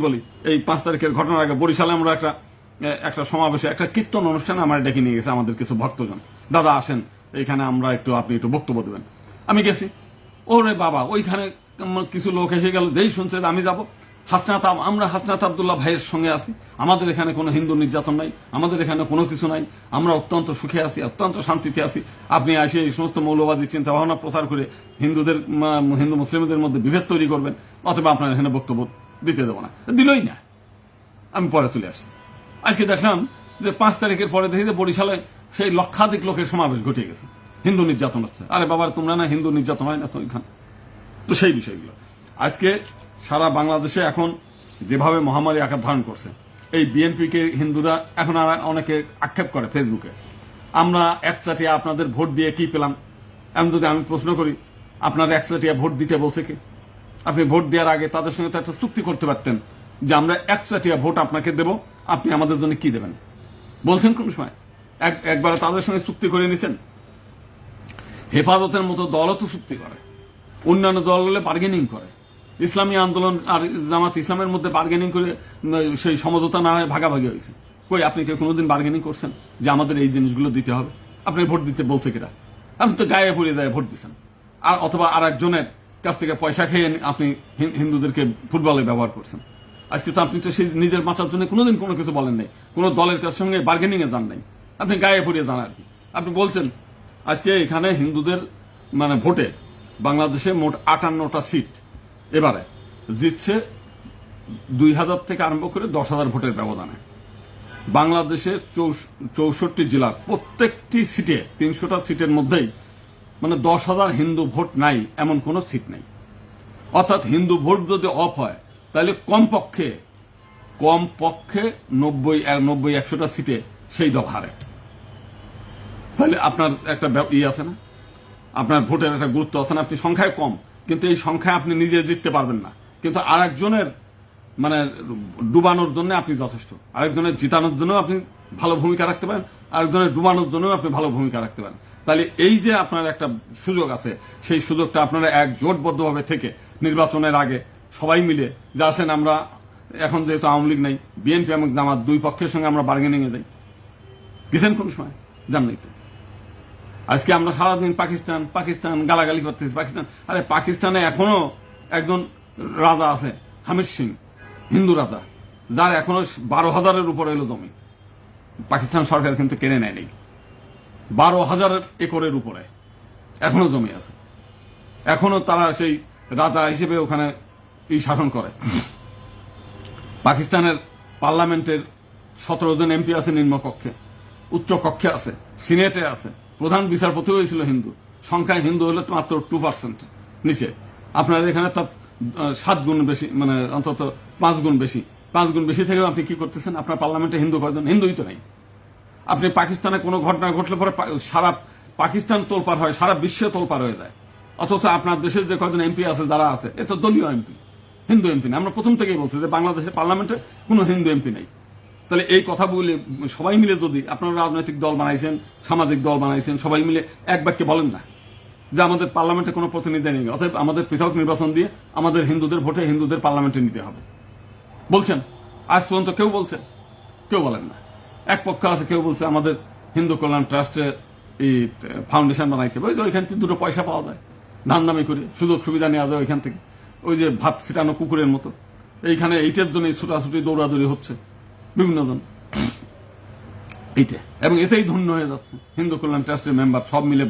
S1: বলি, এই 5 তারিখের ঘটনার আগে বরিশালে আমরা একটা সমাবেশে, একটা কীর্তন অনুষ্ঠানে আমার ডেকে নিয়ে গেছে আমাদের কিছু ভক্তজন, দাদা আসেন এইখানে আমরা আপনি একটু বক্তব্য দেবেন। আমি গেছি, ওরে বাবা, ওইখানে কিছু লোক এসে গেল, যেই শুনছে আমি যাব, আমরা হাসনাত আব্দুল্লাহ ভাইয়ের সঙ্গে আছি, আমাদের এখানে কোনো হিন্দু নির্যাতন নাই, আমাদের এখানে কোনো কিছু নাই, আমরা অত্যন্ত সুখে আছি, অত্যন্ত শান্তিতে আছি। আপনি আসে এই সমস্ত মৌলবাদী চিন্তা ভাবনা প্রচার করে হিন্দু মুসলিমদের মধ্যে বিভেদ তৈরি করবেন, অথবা আপনার এখানে বক্তব্য দিতে দেবো না, দিলই না। আমি পরে চলে আসছি। আজকে দেখলাম যে 5 তারিখের পরে দেখি যে বরিশালে সেই লক্ষাধিক লোকের সমাবেশ ঘটে গেছে, হিন্দু নির্যাতন হচ্ছে। আরে বাবা, তোমরা না হিন্দু নির্যাতন হয় না তো এখানে? তো সেই বিষয়গুলো আজকে সারা বাংলাদেশে এখন যেভাবে মহামারী আকার ধারণ করছে, এই বিএনপিকে হিন্দুরা এখন অনেকে আক্ষেপ করে ফেসবুকে, আমরা একচাটিয়া আপনাদের ভোট দিয়ে কি পেলাম। এমন যদি আমি প্রশ্ন করি, আপনার একচাটিয়া ভোট দিতে বলছে কি? আপনি ভোট দেওয়ার আগে তাদের সঙ্গে তো একটা চুক্তি করতে পারতেন যে আমরা একচাটিয়া ভোট আপনাকে দেব, আপনি আমাদের জন্য কি দেবেন? বলছেন কোন সময়? একবার তাদের সঙ্গে চুক্তি করে নিছেন? হেফাজতের মতো দলও তো চুক্তি করে, অন্যান্য দল হলে বার্গেনিং করে। ইসলামী আন্দোলন আর জামাত ইসলামের মধ্যে বার্গেনিং করে সেই সমঝোতা না হয়ে ভাগাভাগি হয়েছে। কই, আপনি কি কোনোদিন বার্গেনিং করছেন যে আমাদের এই জিনিসগুলো দিতে হবে? আপনি ভোট দিতে বলছে কিনা? আপনি তো গায়ে পড়ে যায় ভোট দিচ্ছেন, আর অথবা আর একজনের কাছ থেকে পয়সা খেয়ে আপনি হিন্দুদেরকে ফুটবলে ব্যবহার করছেন। আজকে তো আপনি তো সেই নিজের বাঁচার জন্য কোনোদিন কোনো কিছু বলেন নাই, কোনো দলের কাছ সঙ্গে বার্গেনিং এ যান নাই, আপনি গায়ে পড়ে যান আর কি। আপনি বলছেন আজকে এখানে হিন্দুদের ভোটে বাংলাদেশে মোট 58টা সিট এবারে জিতছে 2000 থেকে আরম্ভ করে 10,000 ভোটের ব্যবধানে। বাংলাদেশের 64 জেলার প্রত্যেকটি সিটে 300টা সিটের মধ্যেই 10,000 হিন্দু ভোট নাই এমন কোন সিট নেই। অর্থাৎ হিন্দু ভোট যদি অফ হয় তাহলে কমপক্ষে 90-100টা সিটে সেই দল হারে। তাহলে আপনার একটা আছে না, আপনার ভোটের একটা গুরুত্ব আছে না। আপনি সংখ্যায় কম, কিন্তু এই সংখ্যায় আপনি নিজে জিততে পারবেন না, কিন্তু আরেকজনের ডুবানোর জন্য আপনি যথেষ্ট, আরেকজনের জিতানোর জন্য আপনি ভালো ভূমিকা রাখতে পারেন, আরেকজনের ডুবানোর জন্য আপনি ভালো ভূমিকা রাখতে পারেন। তাহলে এই যে আপনার একটা সুযোগ আছে, সেই সুযোগটা আপনারা একজোটবদ্ধভাবে থেকে নির্বাচনের আগে সবাই মিলে যা আছেন, আমরা এখন যেহেতু আওয়ামী লীগ নাই, বিএনপি এবং জামাত দুই পক্ষের সঙ্গে আমরা বার্গেনিং এ যাই, গেছেন কোন সময়? জান নাই তো। আজকে আমরা সারাদিন পাকিস্তান পাকিস্তান গালাগালি করতেছি, পাকিস্তান। আরে পাকিস্তানে এখনো একজন রাজা আছে, হামিদ সিং, হিন্দু রাজা, যার এখনো 12,000-এর উপরে এলো জমি। পাকিস্তান সরকার কিন্তু কেড়ে নেয়নি, 12,000 একরের উপরে এখনো জমি আছে, এখনো তারা সেই রাজা হিসেবে ওখানে শাসন করে। পাকিস্তানের পার্লামেন্টের 17 জন এমপি আছে নিম্নকক্ষে, উচ্চ কক্ষে আছে, সিনেটে আছে, প্রধান বিচারপতি হয়েছিল হিন্দু। সংখ্যায় হিন্দু হলে মাত্র 2% নিচে। আপনার এখানে তার 7 গুণ বেশি, অন্তত 5 গুণ বেশি। 5 গুণ বেশি থেকেও আপনি কি করতেছেন? আপনার পার্লামেন্টে হিন্দু কয়জন? হিন্দুই তো নাই। আপনি পাকিস্তানে কোনো ঘটনা ঘটলে পরে সারা পাকিস্তান তোলপার হয়, সারা বিশ্বে তোলপার হয়ে যায়। অথচ আপনার দেশের যে কয়জন এমপি আছে, যারা আছে, এ তো দলীয় এমপি, হিন্দু এমপি না। আমরা প্রথম থেকেই বলছি যে বাংলাদেশের পার্লামেন্টে কোনো হিন্দু এমপি নেই। তাহলে এই কথা বলে সবাই মিলে যদি আপনারা রাজনৈতিক দল বানাইছেন, সামাজিক দল বানাইছেন, সবাই মিলে এক বাক্যে বলেন না যে আমাদের পার্লামেন্টে কোনো প্রতিনিধি নেই, অতএব আমাদের পৃথক নির্বাচন দিয়ে আমাদের হিন্দুদের ভোটে হিন্দুদের পার্লামেন্টে নিতে হবে। বলছেন? আজ পর্যন্ত কেউ বলছেন? কেউ বলেন না। এক পক্ষ আছে, কেউ বলছে আমাদের হিন্দু কল্যাণ ট্রাস্টে এই ফাউন্ডেশন বানাইতে হবে, ওই যে ওইখান থেকে 2 পয়সা পাওয়া যায়, ধান দামি করে সুযোগ সুবিধা নেওয়া যায় ওইখান থেকে, ওই যে ভাত ছিটানো কুকুরের মতো। এইখানে এইটার জন্য ছুটাছুটি দৌড়াদৌড়ি হচ্ছে বিভিন্ন জন, এইটা, এবং এতেই ধন্য হয়ে যাচ্ছে। হিন্দু কল্যাণ ট্রাস্টের মেম্বার সব মিলে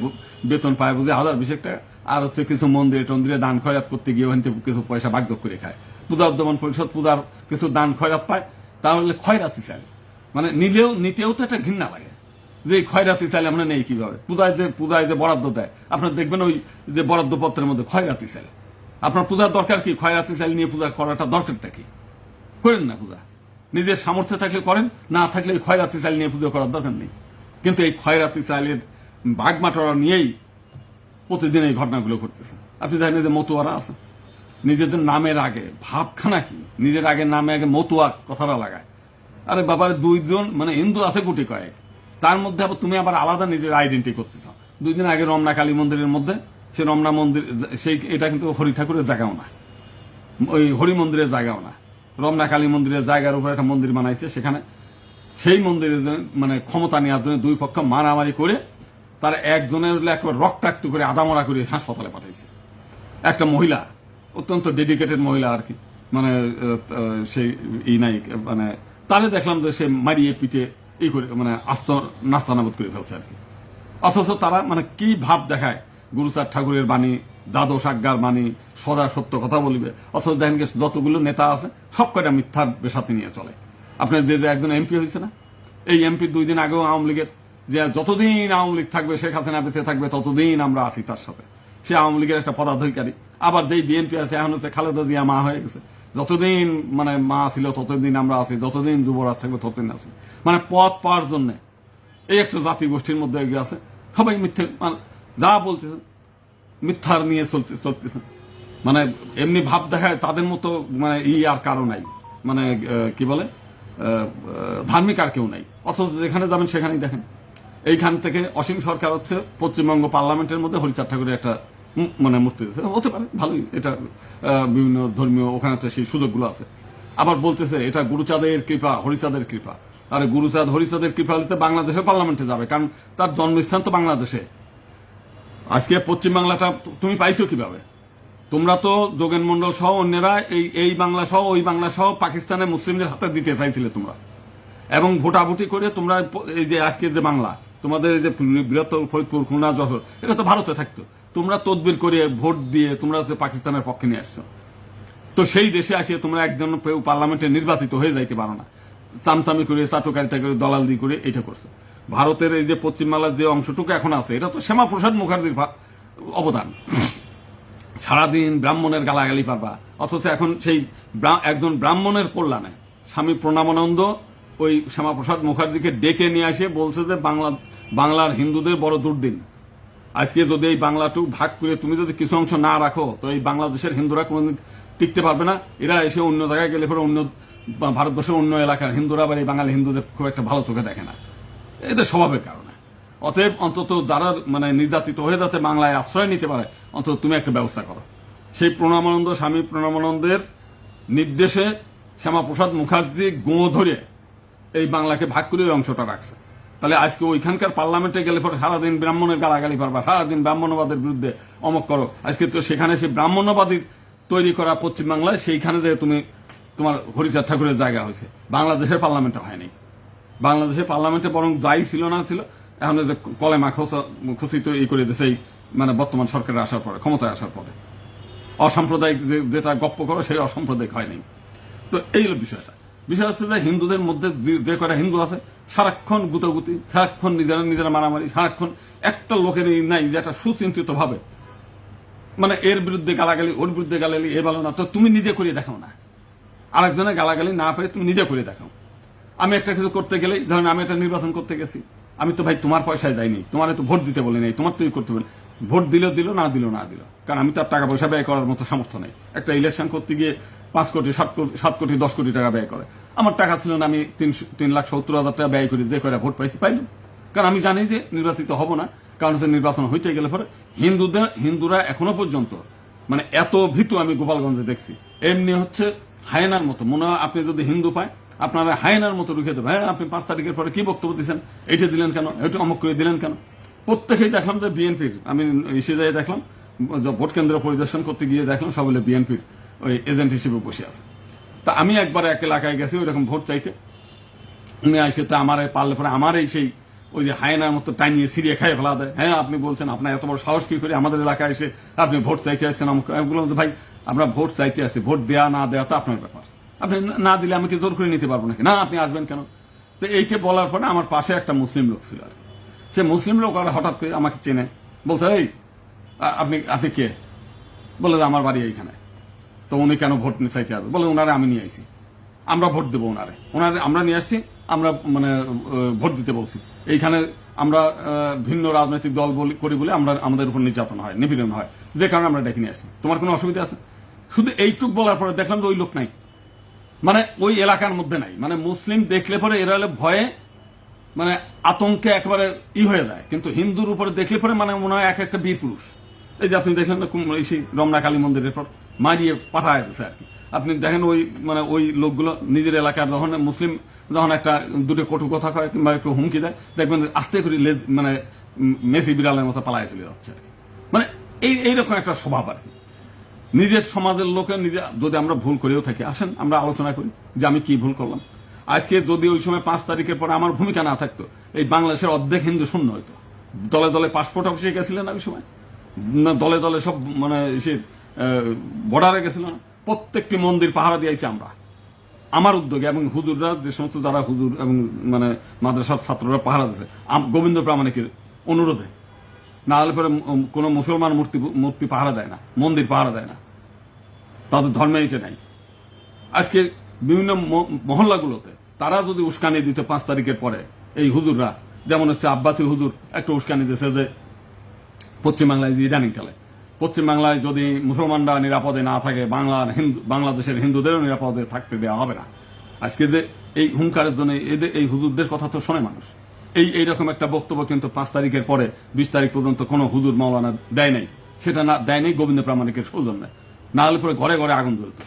S1: বেতন পায় বুঝে 1020 টাকা, আর হচ্ছে কিছু মন্দিরে টন্দিরে দান খয়রাত করতে গিয়ে ওখান থেকে কিছু পয়সা ভাগযোগ করে খায়। পূজা উদ্যমন পরিষদ পূজার কিছু দান খয়রাত পায়, তাহলে খয়রাতি চাই, নিতেও তো একটা ঘৃণা লাগে যে খয়রাতি চাইলে আমরা নেই কিভাবে। পূজায় যে বরাদ্দ দেয়, আপনার দেখবেন ওই যে বরাদ্দ পত্রের মধ্যে খয়রাতি চাই। আপনার পূজার দরকার কি? খয়রাতি চাইল নিয়ে পূজা করাটা দরকারটা কি? করেন না পূজা, নিজের সামর্থ্য থাকলে করেন, না থাকলে খয়রাতি চাল নিয়ে পুজো করার দরকার নেই। কিন্তু এই খয়রাতি চালের বাগমাটরা নিয়েই প্রতিদিন এই ঘটনাগুলো ঘটতেছে। আপনি জানেন যে মতুয়ারা আছে, নিজেদের নামের আগে ভাবখানা কি, নিজের আগে নামে আগে মতুয়া কথাটা লাগায়। আরে বাবার 2 জন হিন্দু আছে গুটি কয়েক, তার মধ্যে আবার তুমি আবার আলাদা নিজের আইডেন্টি করতেছ। 2 দিন আগে রমনা কালী মন্দিরের মধ্যে, সে রমনা মন্দির এটা কিন্তু হরি ঠাকুরের জায়গাও না, ওই হরি মন্দিরের জায়গাও না, রমনা কালী মন্দিরের জায়গার উপর একটা মন্দির বানাইছে। সেখানে সেই মন্দিরের ক্ষমতা নেওয়ার জন্য 2 পক্ষ মারামারি করে তার একজনের একবার রক্তাক্ত করে আদামরা করে হাসপাতালে পাঠাইছে। একটা মহিলা, অত্যন্ত ডেডিকেটেড মহিলা আর কি, মানে সেই নাই, মানে তারে দেখলাম যে সে মারিয়ে পিটে এই করে মানে আস্ত নাস্তানাবোধ করে ফেলছে আর কি। অথচ তারা মানে কি ভাব দেখায়, গুরুচাঁদ ঠাকুরের বাণী, দ্বাদশ আজ্ঞার বাণী, সদা সত্য কথা বলিবে, অথচ দেখেন যতগুলো নেতা আছে সব কটা মিথ্যার বেসাতে নিয়ে চলে। আপনার যে একজন এমপি হয়েছে না, এই এমপি 2 দিন আগেও আওয়ামী লীগের, যে যতদিন আওয়ামী লীগ থাকবে, শেখ হাসিনা বেঁচে থাকবে, ততদিন আমরা আছি তার সাথে, সে আওয়ামী লীগের একটা পদাধিকারী। আবার যেই বিএনপি আছে এখন হচ্ছে খালেদা জিয়া মা হয়ে গেছে, যতদিন মানে মা ছিল ততদিন আমরা আছি, যতদিন যুবরাজ থাকবে ততদিন আছি। মানে পথ পাওয়ার জন্য এই একটা জাতি গোষ্ঠীর মধ্যে এগিয়ে আছে, সবাই মিথ্যে মানে যা বলতেছে মিথ্যার নিয়ে চলতেছে। মানে এমনি ভাব দেখায় তাদের মতো মানে আর কারো নাই, মানে কি বলে ধার্মিক আর কেউ নাই। অথচ যেখানে যাবেন সেখানেই দেখেন এইখান থেকে অসীম সরকার হচ্ছে পশ্চিমবঙ্গ পার্লামেন্টের মধ্যে হরিচাঁদ ঠাকুরের একটা মানে মূর্তি দিচ্ছে, হতে পারে ভালোই, এটা বিভিন্ন ধর্মীয় ওখানে তো সেই সুযোগগুলো আছে। আবার বলতেছে এটা গুরুচাঁদের কৃপা, হরিচাঁদের কৃপা। আরে গুরুচাঁদ হরিচাঁদের কৃপা হলে বাংলাদেশের পার্লামেন্টে যাবে, কারণ তার জন্মস্থান তো বাংলাদেশে। আজকে পশ্চিমবাংলাটা তুমি পাইছো কিভাবে? তোমরা তো যোগেন মন্ডল সহ অন্যরা এই বাংলা সহ ওই বাংলা সহ পাকিস্তানের মুসলিমদের হাতে দিতে চাইছিলে তোমরা, এবং ভোটাভুটি করে তোমরা এই যে আজকে যে বাংলা তোমাদের এই যে বৃহত্তর ফরিদপুর, খুলনা, যশোর, এটা তো ভারতে থাকতো, তোমরা তদবির করে ভোট দিয়ে তোমরা পাকিস্তানের পক্ষে নিয়ে আসছো। তো সেই দেশে আসিয়ে তোমরা একজন পার্লামেন্টে নির্বাচিত হয়ে যাইতে পারো না, চামচামি করে, চাটুকারিতা করে, দলালদি করে এটা করছো। ভারতের এই যে পশ্চিমবাংলার যে অংশটুকু এখন আছে, এটা তো শ্যামাপ্রসাদ মুখার্জির অবদান। সারাদিন ব্রাহ্মণের গালাগালি পারবা, অথচ এখন সেই একজন ব্রাহ্মণের কল্যাণে স্বামী প্রণামানন্দ ওই শ্যামাপ্রসাদ মুখার্জিকে ডেকে নিয়ে আসে বলছে যে বাংলার হিন্দুদের বড় দুর্দিন। আজকে যদি এই বাংলাটুকু ভাগ করে তুমি যদি কিছু অংশ না রাখো, তো এই বাংলাদেশের হিন্দুরা কোনোদিন টিকতে পারবে না। এরা এসে অন্য জায়গায় গেলে পরে অন্য ভারতবর্ষের অন্য এলাকার হিন্দুরা বা এই বাঙালি হিন্দুদের খুব একটা ভালো চোখে দেখে না, এদের স্বভাবের কারণে। অতএব অন্তত যারা মানে নির্যাতিত হয়ে যাতে বাংলায় আশ্রয় নিতে পারে, অন্তত তুমি একটা ব্যবস্থা করো। সেই প্রণামানন্দ, স্বামী প্রণামানন্দের নির্দেশে শ্যামাপ্রসাদ মুখার্জি গোঁ ধরে এই বাংলাকে ভাগ করে ওই অংশটা রাখছে। তাহলে আজকে ওইখানকার পার্লামেন্টে গেলে পরে সারাদিন ব্রাহ্মণের গালাগালি পারবা, সারাদিন ব্রাহ্মণবাদের বিরুদ্ধে অমক করো। আজকে তো সেখানে সেই ব্রাহ্মণবাদী তৈরি করা পশ্চিমবাংলায়, সেইখানে যে তোমার হরিচাঁদ ঠাকুরের জায়গা হয়েছে, বাংলাদেশের পার্লামেন্টে হয়নি। বাংলাদেশের পার্লামেন্টে বরং যাই ছিল না ছিল, এখন যে কলেমা খচিত এই করে দিয়েছে এই মানে বর্তমান সরকারের আসার পরে, ক্ষমতায় আসার পরে। অসাম্প্রদায়িক যেটা গপ্প করো সেই অসাম্প্রদায়িক হয়নি। তো এই হলো বিষয়টা। বিষয় হচ্ছে যে হিন্দুদের মধ্যে যে কয়টা হিন্দু আছে সারাক্ষণ গুতাগুতি, সারাক্ষণ নিজেরা মারামারি, সারাক্ষণ একটা লোকের নাই যে একটা সুচিন্তিত ভাবে মানে এর বিরুদ্ধে গালাগালি, ওর বিরুদ্ধে গালাগালি, এ ভালো না, তো তুমি নিজে করে দেখাও না। আরেকজনের গালাগালি না পেরে তুমি নিজে করে দেখাও। আমি একটা কিছু করতে গেলে, ধরেন আমি একটা নির্বাচন করতে গেছি, আমি তো ভাই তোমার পয়সায় যাইনি, তোমার তো ভোট দিতে বলে নেই, তোমার তো করতে বলে, ভোট দিল, না দিল, কারণ আমি তার টাকা পয়সা ব্যয় করার মতো সামর্থ্য নেই। একটা ইলেকশন করতে গিয়ে 5 কোটি 7 কোটি 10 কোটি টাকা ব্যয় করে, আমার টাকা ছিল না, আমি 3,70,000 টাকা ব্যয় করে যে করে ভোট পাইলাম। কারণ আমি জানি যে নির্বাচিত হব না, কারণ হচ্ছে নির্বাচন হইতে গেলে পরে হিন্দুরা এখনো পর্যন্ত মানে এত ভীতু আমি গোপালগঞ্জে দেখছি, এমনি হচ্ছে হায়নার মতো। মনে হয় আপনি যদি হিন্দু পায় আপনারা হায়নার মতো রুখে দেবে। হ্যাঁ, আপনি 5 তারিখের পরে কি বক্তব্য দিচ্ছেন, এইটা দিলেন কেন, এটা অমুক করে দিলেন কেন। প্রত্যেকেই দেখলাম যে বিএনপির, আমি এসে যাই দেখলাম ভোট কেন্দ্র পরিদর্শন করতে গিয়ে দেখলাম সব হলে বিএনপির ওই এজেন্ট হিসেবে বসে আছে। তা আমি একবার এক এলাকায় গেছি ওইরকম ভোট চাইতে, উনি আসে তো আমার পারলে পরে আমার এই সেই ওই যে হায়নার মতো টাইনিয়ে সিরিয়ে খাইয়ে ফেলা দেয়। হ্যাঁ, আপনি বলছেন আপনার এত বড় সাহস কি করে আমাদের এলাকায় এসে আপনি ভোট চাইতে আসছেন। আমি বললাম ভাই আমরা ভোট চাইতে আসছি, ভোট দেওয়া না দেওয়া তো আপনার ব্যাপার, আপনি না দিলে আমি কি জোর করে নিতে পারবো নাকি, না আপনি আসবেন কেন। তো এইটা বলার পরে আমার পাশে একটা মুসলিম লোক ছিল, আর সে মুসলিম লোক হঠাৎ করে আমাকে চেনে, বলছে এই আপনি কে, বলে যে আমার বাড়ি এইখানে। তো উনি কেন ভোট চাইতে আসবে, বলে ওনারে আমি নিয়ে আসি, আমরা ভোট দেবো ওনারে আমরা নিয়ে আসছি, আমরা মানে ভোট দিতে বলছি। এইখানে আমরা ভিন্ন রাজনৈতিক দল করি বলে আমাদের উপর নির্যাতন হয়, নিপীড়ন হয়, যে কারণে আমরা ডেকে নিয়ে আসি, তোমার কোনো অসুবিধা আছে। শুধু এইটুক বলার পরে দেখলাম যে ওই লোক নাই, মানে ওই এলাকার মধ্যে নাই। মানে মুসলিম দেখলে পরে এরা হলে ভয়ে মানে আতঙ্কে একেবারে হয়ে যায়, কিন্তু হিন্দুর উপরে দেখলে পরে মানে মনে হয় একটা বীর পুরুষ। এই যে আপনি দেখলেন রমনা কালী মন্দিরের পর মারিয়ে পাঠায় দিচ্ছে আর কি। আপনি দেখেন ওই মানে ওই লোকগুলো নিজের এলাকার যখন মুসলিম যখন একটা দুটো কটু কথা কয় কিংবা একটু হুমকি দেয়, দেখবেন আস্তে করে মানে মেসি বিড়ালের মতো পালায় চলে যাচ্ছে আর কি। মানে এইরকম একটা স্বভাব আর কি। নিজের সমাজের লোকে নিজে যদি আমরা ভুল করেও থাকি, আসেন আমরা আলোচনা করি যে আমি কি ভুল করলাম। আজকে যদি ওই সময় 5 তারিখের পরে আমার ভূমিকা না থাকতো, এই বাংলাদেশের অর্ধেক হিন্দু শূন্য হইতো। দলে দলে পাসপোর্ট অফিসে গেছিলেন না ওই সময়, না দলে দলে সব মানে সে বর্ডারে গেছিল না, প্রত্যেকটি মন্দির পাহারা দিয়েছি আমরা আমার উদ্যোগে, এবং হুজুররা যে সমস্ত যারা হুজুর এবং মানে মাদ্রাসার ছাত্ররা পাহারা দিচ্ছে গোবিন্দ প্রামাণিকের অনুরোধে। না হলে পরে কোনো মুসলমান মূর্তি পাহারা দেয় না, মন্দির পাহারা দেয় না, তাদের ধর্মে এটা নাই। আজকে বিভিন্ন মহল্লাগুলোতে তারা যদি উস্কানি দিত 5 তারিখের পরে, এই হুজুররা যেমন হচ্ছে আব্বাসী হুজুর একটা উস্কানি দিয়েছে যে পশ্চিমবাংলায় যে ইদানিং কালে পশ্চিমবাংলায় যদি মুসলমানরা নিরাপদে না থাকে, বাংলাদেশের হিন্দুদেরও নিরাপদে থাকতে দেওয়া হবে না। আজকে যে এই হুঙ্কারের জন্য এই হুজুরদের কথা তো শোনে মানুষ। এইরকম একটা বক্তব্য কিন্তু 5 তারিখের পরে 20 তারিখ পর্যন্ত কোনো হুজুর মাওলানা দেয় নাই। সেটা না দেয় নাই গোবিন্দ প্রামাণিকের সৌজন্যে, না হলে পরে ঘরে ঘরে আগুন জ্বলত।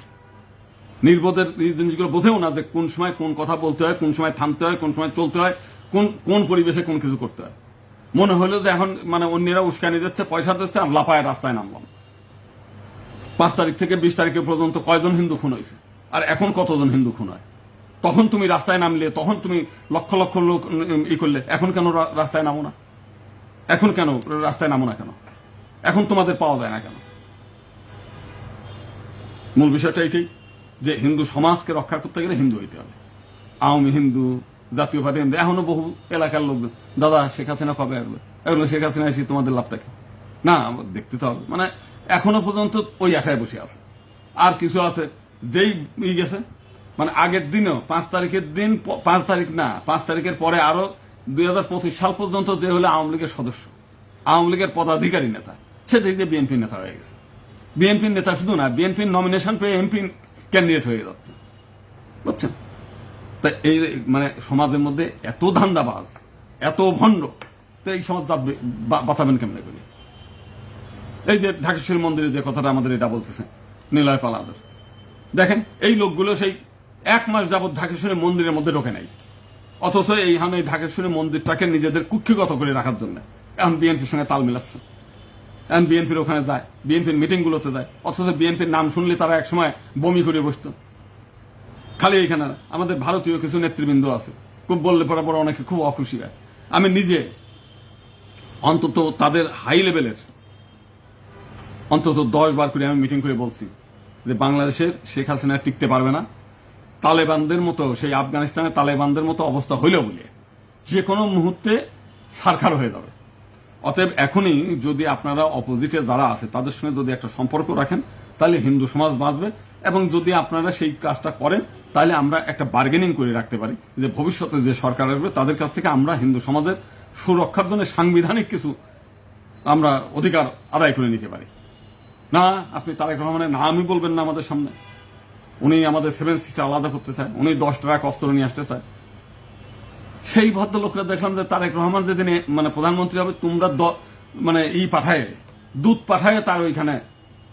S1: নির্বোধের এই জিনিসগুলো বোঝেও না যে কোন সময় কোন কথা বলতে হয়, কোন সময় থামতে হয়, কোন সময় চলতে হয়, কোন পরিবেশে কোন কিছু করতে হয়। মনে হলো যে এখন মানে অন্যরা উস্কানি দিচ্ছে, পয়সা দিচ্ছে, আর লাফায় রাস্তায় নামলাম। 5 তারিখ থেকে 20 তারিখ পর্যন্ত কয়জন হিন্দু খুন হয়েছে, আর এখন কতজন হিন্দু খুন হয়? তখন তুমি রাস্তায় নামলে, তখন তুমি লক্ষ লক্ষ লোক করলে, এখন কেন রাস্তায় নামো না? এখন কেন রাস্তায় নামো না কেন? এখন তোমাদের পাওয়া যায় না কেন? মূল বিষয়টা এটাই যে হিন্দু সমাজকে রক্ষা করতে গেলে হিন্দু হইতে হবে। আওয়ামী হিন্দু, জাতীয় পার্টি হিন্দু, এখনো বহু এলাকার লোক দাদা শেখ হাসিনা কবে আসবে, এগুলো শেখ হাসিনা এসে তোমাদের লাভটা কি? না, দেখতে তো হবে। মানে এখনো পর্যন্ত ওই আশায় বসে আছে। আর কিছু আছে যেই গেছে, মানে আগের দিনও 5 তারিখের দিন, 5 তারিখ না 5 তারিখের পরে আরো 2025 সাল পর্যন্ত যে হলে আওয়ামী লীগের সদস্য, আওয়ামী লীগের পদাধিকারী নেতা, সে দেখে বিএনপির নেতা হয়ে গেছে। বিএনপির নেতা শুধু না, বিএনপির নমিনেশন পেয়ে এমপি ক্যান্ডিডেট হয়ে যাচ্ছে, বুঝছেন? তা এই মানে সমাজের মধ্যে এত ধান্দাবাজ, এত ভণ্ড, তো এই সমাজ বাঁচাবেন কেমনে করে? এই যে ঢাকেশ্বরী মন্দিরে যে কথাটা আমাদের এটা বলতেছে নিলয় পালাদের, দেখেন এই লোকগুলো সেই 1 মাস যাবৎ ঢাকেশ্বরী মন্দিরের মধ্যে ঢোকে নাই, অথচ এইখানে ঢাকেশ্বরী মন্দিরটাকে নিজেদের কুক্ষিগত করে রাখার জন্য এখন বিএনপির সঙ্গে তাল মিলাচ্ছে। এখন বিএনপির ওখানে যায়, বিএনপির মিটিং গুলোতে যায়, অথচ বিএনপির নাম শুনলে তারা একসময় বমি করে বসত। খালি এইখানে আমাদের ভারতীয় কিছু নেতৃবৃন্দ আছে, খুব বললে পরে অনেকে খুব অখুশি হয়। আমি নিজে অন্তত তাদের হাই লেভেলের অন্তত 10 বার করে আমি মিটিং করে বলছি যে বাংলাদেশের শেখ হাসিনা টিকতে পারবে না, তালেবানদের মতো, সেই আফগানিস্তানের তালেবানদের মতো অবস্থা হইল বলে যে কোনো মুহূর্তে সারখার হয়ে যাবে। অতএব এখনই যদি আপনারা অপোজিটে যারা আছে তাদের সঙ্গে যদি একটা সম্পর্ক রাখেন, তাহলে হিন্দু সমাজ বাঁচবে। এবং যদি আপনারা সেই কাজটা করেন, তাহলে আমরা একটা বার্গেনিং করে রাখতে পারি যে ভবিষ্যতে যে সরকার আসবে তাদের কাছ থেকে আমরা হিন্দু সমাজের সুরক্ষার জন্য সাংবিধানিক কিছু আমরা অধিকার আদায় করে নিতে পারি। না, আপনি তারেক রহমানের নামই বলবেন না আমাদের সামনে। উনি আমাদের 7 সিস্টার আলাদা করতে চায়, উনি 10 টাকা অস্ত্র নিয়ে আসতে চায়। সেই ভদ্রলোকরা দেখলাম যে তারেক রহমান যেদিন মানে প্রধানমন্ত্রী হবে, তোমরা মানে পাঠায়, দূত পাঠায় তার ওইখানে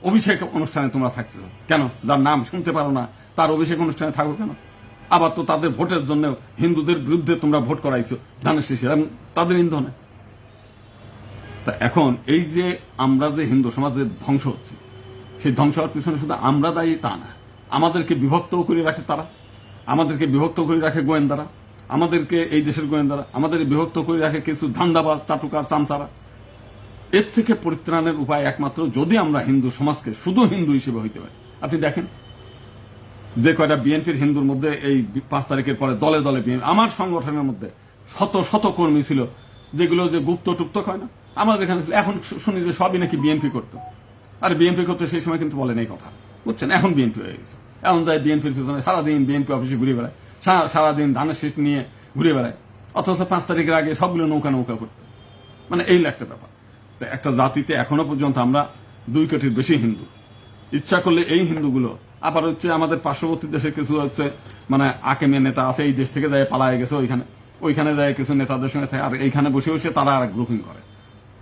S1: অভিষেক অনুষ্ঠানে তোমরা থাকছো কেন? যার নাম শুনতে পারো না তার অভিষেক অনুষ্ঠানে থাকো কেন? আবার তো তাদের ভোটের জন্য হিন্দুদের বিরুদ্ধে তোমরা ভোট করাইছো ধানের শীষে, তাদের ইন্ধনে। তা এখন এই যে আমরা যে হিন্দু সমাজের ধ্বংস হচ্ছে, সেই ধ্বংস হওয়ার পিছনে শুধু আমরা দায়ী তা না, আমাদেরকে বিভক্ত করে রাখে তারা, আমাদেরকে বিভক্ত করে রাখে গোয়েন্দারা, আমাদেরকে এই দেশের গোয়েন্দারা আমাদের বিভক্ত করে রাখে কিছু ধান্দাবাজ, চাটুকার, চামচারা। এর থেকে পরিত্রাণের উপায় একমাত্র যদি আমরা হিন্দু সমাজকে শুধু হিন্দু হিসেবে হইতে পারি। আপনি দেখেন যে কয়টা বিএনপির হিন্দুর মধ্যে এই 5 তারিখের পরে দলে দলে বিএনপি, আমার সংগঠনের মধ্যে শত শত কর্মী ছিল যেগুলো যে গুপ্ত টুপ্ত হয় না আমাদের এখানে ছিল। এখন শুনি যে সবই নাকি বিএনপি করতো। আর বিএনপি করতে সেই সময় কিন্তু বলেন এই কথা, বুঝছেন? এখন বিএনপি হয়ে গেছে, এখন যায় বিএনপির পিছনে সারাদিন বিএনপি অফিসে ঘুরে বেড়ায়, সারাদিন ধানের শীষ নিয়ে ঘুরে বেড়ায়, অথচ 5 তারিখের আগে সবগুলো নৌকা নৌকা করতো। মানে এই একটা ব্যাপার। একটা জাতিতে এখনো পর্যন্ত আমরা 2 কোটির বেশি হিন্দু। ইচ্ছা করলে এই হিন্দুগুলো আবার হচ্ছে আমাদের পার্শ্ববর্তী দেশে কিছু হচ্ছে মানে আকেমের নেতা আছে, এই দেশ থেকে যায় পালায় গেছে ওইখানে যায় কিছু নেতাদের সঙ্গে থাকে, আর এইখানে বসে বসে তারা আর গ্রুপিং করে,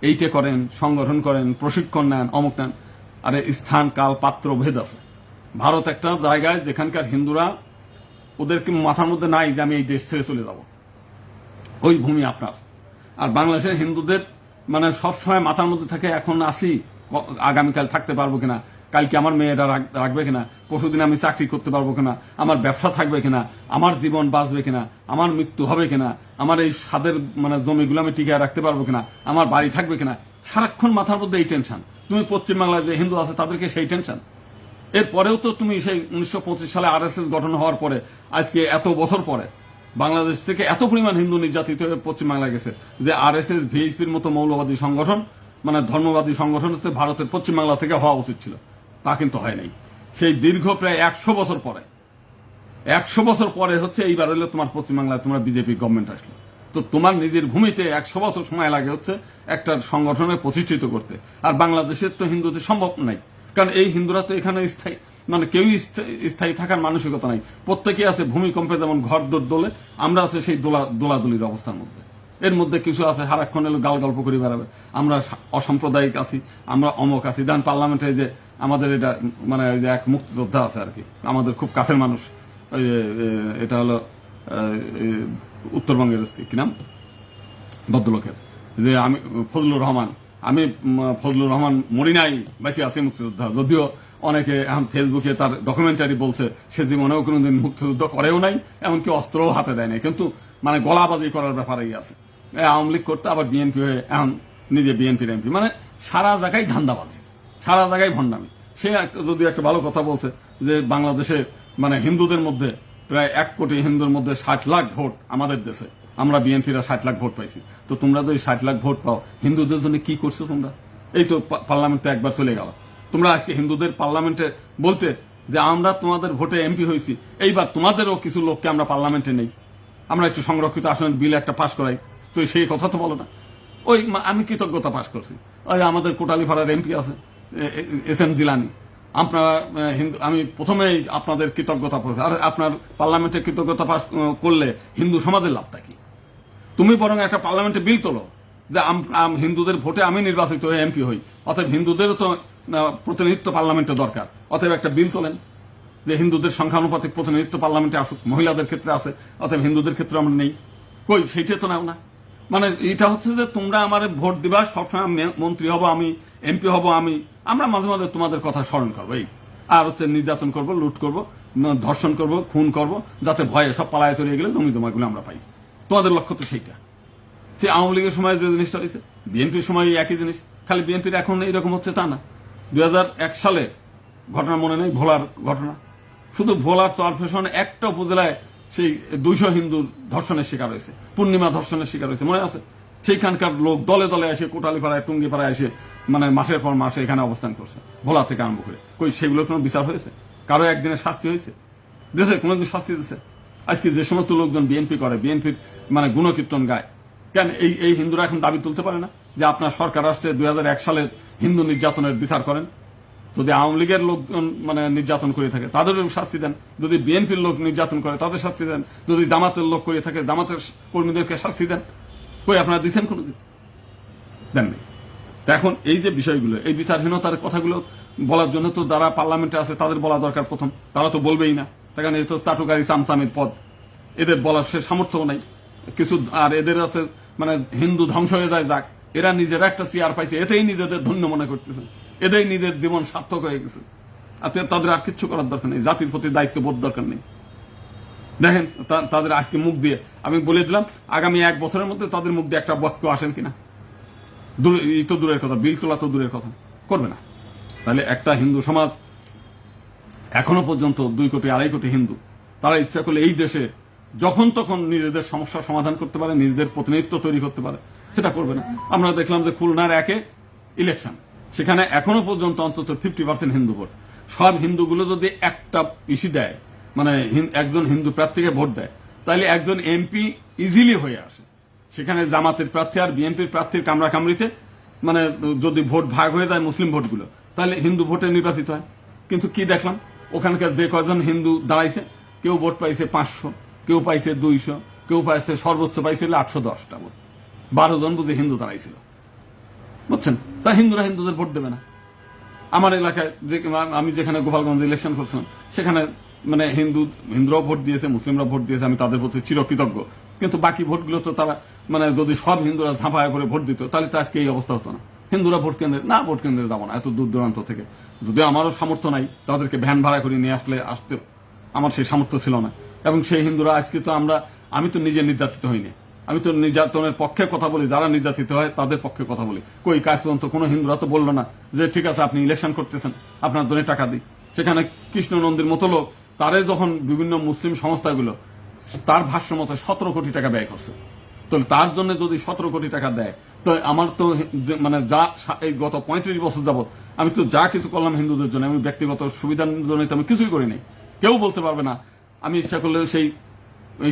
S1: এইটা করেন, সংগঠন করেন, প্রশিক্ষণ নেন, অমুক নেন। আরে স্থান কাল পাত্র ভেদ আছে। ভারত একটা জায়গায় যেখানকার হিন্দুরা, ওদেরকে মাথার মধ্যে নাই যে আমি এই দেশ ছেড়ে চলে যাব, ওই ভূমি আপনার। আর বাংলাদেশের হিন্দুদের মানে সবসময় মাথার মধ্যে থাকে এখন আসি, আগামীকাল থাকতে পারবো কিনা, কালকে আমার মেয়েরা রাখবে কিনা, পরশুদিন আমি চাকরি করতে পারবো কিনা, আমার ব্যবসা থাকবে কিনা, আমার জীবন বাঁচবে কিনা, আমার মৃত্যু হবে কিনা, আমার এই স্বাদের মানে জমিগুলো আমি টিকিয়ে রাখতে পারবো কিনা, আমার বাড়ি থাকবে কিনা, সারাক্ষণ মাথার মধ্যে এই টেনশন। তুমি পশ্চিমবাংলায় যে হিন্দু আছে তাদেরকে সেই টেনশন। এরপরেও তো তুমি সেই 1925 সালে RSS গঠন হওয়ার পরে আজকে এত বছর পরে বাংলাদেশ থেকে এত পরিমাণ হিন্দু নির্যাতিত হয়ে পশ্চিমবাংলায় গেছে যে RSS VHPর মতো মৌলবাদী সংগঠন মানে ধর্মবাদী সংগঠন হচ্ছে ভারতের পশ্চিমবাংলা থেকে হওয়া উচিত ছিল, তা কিন্তু হয় নাই। সেই দীর্ঘ প্রায় 100 বছর পরে 100 বছর পরে হচ্ছে এইবার হইলো তোমার পশ্চিমবাংলায় তোমার বিজেপি গভর্নমেন্ট আসলো। তো তোমার নিজের ভূমিতে 100 বছর সময় লাগে হচ্ছে একটা সংগঠনে প্রতিষ্ঠিত করতে, আর বাংলাদেশের তো হিন্দুদের সম্ভব নাই, কারণ এই হিন্দুরা তো এখানে স্থায়ী মানে কেউই স্থায়ী থাকার মানসিকতা নাই। প্রত্যেকে আছে ভূমিকম্পে যেমন ঘর দোলে, আমরা আছে সেই দোলাদুলির অবস্থার মধ্যে। এর মধ্যে কিছু আছে সারাক্ষণ এলো গাল গল্প করে বেড়াবে, আমরা অসাম্প্রদায়িক আছি, আমরা অমক আছি। দেন পার্লামেন্টে যে আমাদের এটা মানে এক মুক্তিযোদ্ধা আছে আর কি, আমাদের খুব কাছের মানুষ, ওই এটা হলো উত্তরবঙ্গের কি নাম ভদ্রলোকের, যে আমি ফজলুর রহমান, আমি ফজলুর রহমান মরি নাই, বেঁচে আছি মুক্তিযোদ্ধা। যদিও অনেকে এখন ফেসবুকে তার ডকুমেন্টারি বলছে সে জীবনেও কোনোদিন মুক্তিযুদ্ধ করেও নাই, এমনকি অস্ত্রও হাতে দেয় নাই, কিন্তু মানে গলাবাজি করার ব্যাপারেই আছে। আওয়ামী লীগ করতে আবার বিএনপি হয়ে এখন নিজে বিএনপির এমপি, মানে সারা জায়গায় ধান্দাবাজি, সারা জায়গায় ভণ্ডামি। সে যদি একটা ভালো কথা বলছে যে বাংলাদেশে মানে হিন্দুদের মধ্যে প্রায় 1 কোটি হিন্দুর মধ্যে 60 লাখ ভোট আমাদের দেশে, আমরা বিএনপিরা 60 লাখ ভোট পাইছি। তো তোমরা যদি 60 লাখ ভোট পাও, হিন্দুদের জন্য কি করছো তোমরা? এই তো পার্লামেন্টে একবার চলে গেল, তোমরা আজকে হিন্দুদের পার্লামেন্টে বলতে যে আমরা তোমাদের ভোটে এমপি হয়েছি, এইবার তোমাদেরও কিছু লোককে আমরা পার্লামেন্টে নেই, আমরা একটু সংরক্ষিত আসনের বিল একটা পাশ করাই। তো সেই কথা তো বলো না। ওই আমি কৃতজ্ঞতা পাশ করছি, ওই আমাদের কোটালীপাড়ার এমপি আছে SM জিলানি, আপনারা হিন্দু, আমি প্রথমেই আপনাদের কৃতজ্ঞতা পাচ্ছি। আর আপনার পার্লামেন্টে কৃতজ্ঞতা পাশ করলে হিন্দু সমাজের লাভটা কি? তুমি বরং একটা পার্লামেন্টে বিল তোলো যে হিন্দুদের ভোটে আমি নির্বাচিত হয়ে এমপি হই, অতএব হিন্দুদেরও তো প্রতিনিধিত্ব পার্লামেন্টে দরকার, অতএব একটা বিল তোলেন যে হিন্দুদের সংখ্যানুপাতিক প্রতিনিধিত্ব পার্লামেন্টে আসুক। মহিলাদের ক্ষেত্রে আছে, অতএব হিন্দুদের ক্ষেত্রে আমরা নেই, কই সেইটা তো নাও না। মানে এটা হচ্ছে যে তোমরা আমার ভোট দিবা, সবসময় মন্ত্রী হব আমি, এমপি হব আমি, আমরা মাঝে মাঝে তোমাদের কথা স্মরণ করবো, এই আর হচ্ছে নির্যাতন করব, লুট করব, ধর্ষণ করব, খুন করব, যাতে ভয়ে সব পালায় চলে গেলে জমি জমাগুলো আমরা পাই। তোমাদের লক্ষ্য তো সেইটা। সে আওয়ামী লীগের সময় যে জিনিসটা হয়েছে, বিএনপির সময় একই জিনিস, খালি বিএনপির এখন এইরকম হচ্ছে তা না। 2001 সালে ঘটনা মনে নেই, ভোলার ঘটনা, শুধু ভোলার চরফেশন একটা উপজেলায় সেই 200 হিন্দু ধর্ষণের শিকার হয়েছে, পূর্ণিমা ধর্ষণের শিকার হয়েছে, মনে আছে? সেইখানকার লোক দলে দলে এসে কোটালীপাড়ায় টুঙ্গিপাড়ায় এসে মানে মাসের পর মাসে এখানে অবস্থান করছে, ভোলা থেকে আরম্ভ করে। কই সেগুলোর কোনো বিচার হয়েছে? কারো একদিনের শাস্তি হয়েছে দেশে? কোনোদিন শাস্তি দিয়েছে? আজকে যে সমস্ত লোকজন বিএনপি করে, বিএনপির মানে গুণকীর্তন গায়, কেন এই হিন্দুরা এখন দাবি তুলতে পারে না যে আপনার সরকার আসছে 2001 সালের হিন্দু নির্যাতনের বিচার করেন? যদি আওয়ামী লীগের লোকজন মানে নির্যাতন করে থাকে তাদেরও শাস্তি দেন, যদি বিএনপির লোক নির্যাতন করে তাদের শাস্তি দেন, যদি জামাতের লোক করে থাকে জামাতের কর্মীদেরকে শাস্তি দেন। কই আপনারা দিচ্ছেন কোনোদিন? দেননি। এখন এই যে বিষয়গুলো, এই বিচারহীনতার কথাগুলো বলার জন্য তো যারা পার্লামেন্টে আছে তাদের বলা দরকার প্রথম, তারা তো বলবেই না, কারণ এই তো চাটুকারি চামচামের পদ, এদের বলার সে সামর্থ্য নাই কিছু। আর এদের আছে মানে হিন্দু ধ্বংস হয়ে যায় যাক, এরা নিজেরা একটা চেয়ার পাইছে, এতেই নিজেদের ধন্য মনে করতেছে, এদের নিজের জীবন সার্থক হয়ে গেছে, তাদের আর কিচ্ছু করার দরকার নেই, জাতির প্রতি দায়িত্ববোধ দরকার নেই। দেখেন তাদের আজকে মুখ দিয়ে আমি বলে দিলাম, আগামী 1 বছরের মধ্যে তাদের মুখ দিয়ে একটা বাক্য আসেন কিনা, এই তো দূরের কথা, বিল তোলা তো দূরের কথা, করবে না। তাহলে একটা হিন্দু সমাজ এখনো পর্যন্ত 2 কোটি 2.5 কোটি হিন্দু, তারা ইচ্ছা করলে এই দেশে যখন তখন নিজেদের সমস্যার সমাধান করতে পারে, নিজেদের প্রতিনিধিত্ব তৈরি করতে পারে, সেটা করবে না। আমরা দেখলাম যে খুলনার 1-এ ইলেকশন, সেখানে এখনো পর্যন্ত অন্তত 50% হিন্দু ভোট। সব হিন্দুগুলো যদি একটা ইস্যু দেয়, মানে একজন হিন্দু প্রার্থীকে ভোট দেয়, তাহলে একজন এমপি ইজিলি হয়ে আসে। সেখানে জামাতের প্রার্থী আর বিএনপির প্রার্থীর কামড়াকামড়িতে মানে যদি ভোট ভাগ হয়ে যায় মুসলিম ভোটগুলো, তাহলে হিন্দু ভোটে নির্বাচিত হয়। কিন্তু কি দেখলাম, ওখানকার যে কজন হিন্দু দাঁড়াইছে, কেউ ভোট পাইছে 500, কেউ পাইছে 200, কেউ পাইছে সর্বোচ্চ পাইছিল 810টা ভোট। 12 জন বুঝি হিন্দু দাঁড়াইছিল, বুঝছেন? তা হিন্দুরা হিন্দুদের ভোট দেবে না। আমার এলাকায় যে আমি যেখানে গোপালগঞ্জ ইলেকশন করছিলাম, সেখানে মানে হিন্দুরাও ভোট দিয়েছে, মুসলিমরা ভোট দিয়েছে, আমি তাদের প্রতি চিরকৃতজ্ঞ। কিন্তু বাকি ভোটগুলো তো তারা মানে যদি সব হিন্দুরা ঝাঁপায়া করে ভোট দিত, তাহলে তো আজকে এই অবস্থা হতো না। হিন্দুরা ভোট কেন্দ্রে না, ভোট কেন্দ্রে যাবো না, এত দূর দূরান্ত থেকে। যদিও আমারও সামর্থ্য নাই, তাদেরকে ভ্যান ভাড়া করে নিয়ে আসতে আমার সেই সামর্থ্য ছিল না। এবং সেই হিন্দুরা আজকে তো আমি তো নিজে নির্যাতিত হইনি, আমি তো নির্যাতনের পক্ষে কথা বলি, যারা নির্যাতিত হয় তাদের পক্ষে কথা বলি। কই কাজ পর্যন্ত কোনো হিন্দুরা তো বললো না যে ঠিক আছে আপনি ইলেকশন করতেছেন, আপনার জন্য টাকা দিই। সেখানে কৃষ্ণ নন্দীর মতো লোক, তারে যখন বিভিন্ন মুসলিম সংস্থাগুলো তার ভাষ্য মতো 17 কোটি টাকা ব্যয় করছে, তো তার জন্য যদি 17 কোটি টাকা দেয়, তো আমার তো মানে যা এই গত 35 বছর যাবত আমি তো যা কিছু করলাম হিন্দুদের জন্য, আমি ব্যক্তিগত সুবিধার জন্য তো আমি কিছুই করি নাই। কেউ বলতে পারবে না আমি ইচ্ছা করলে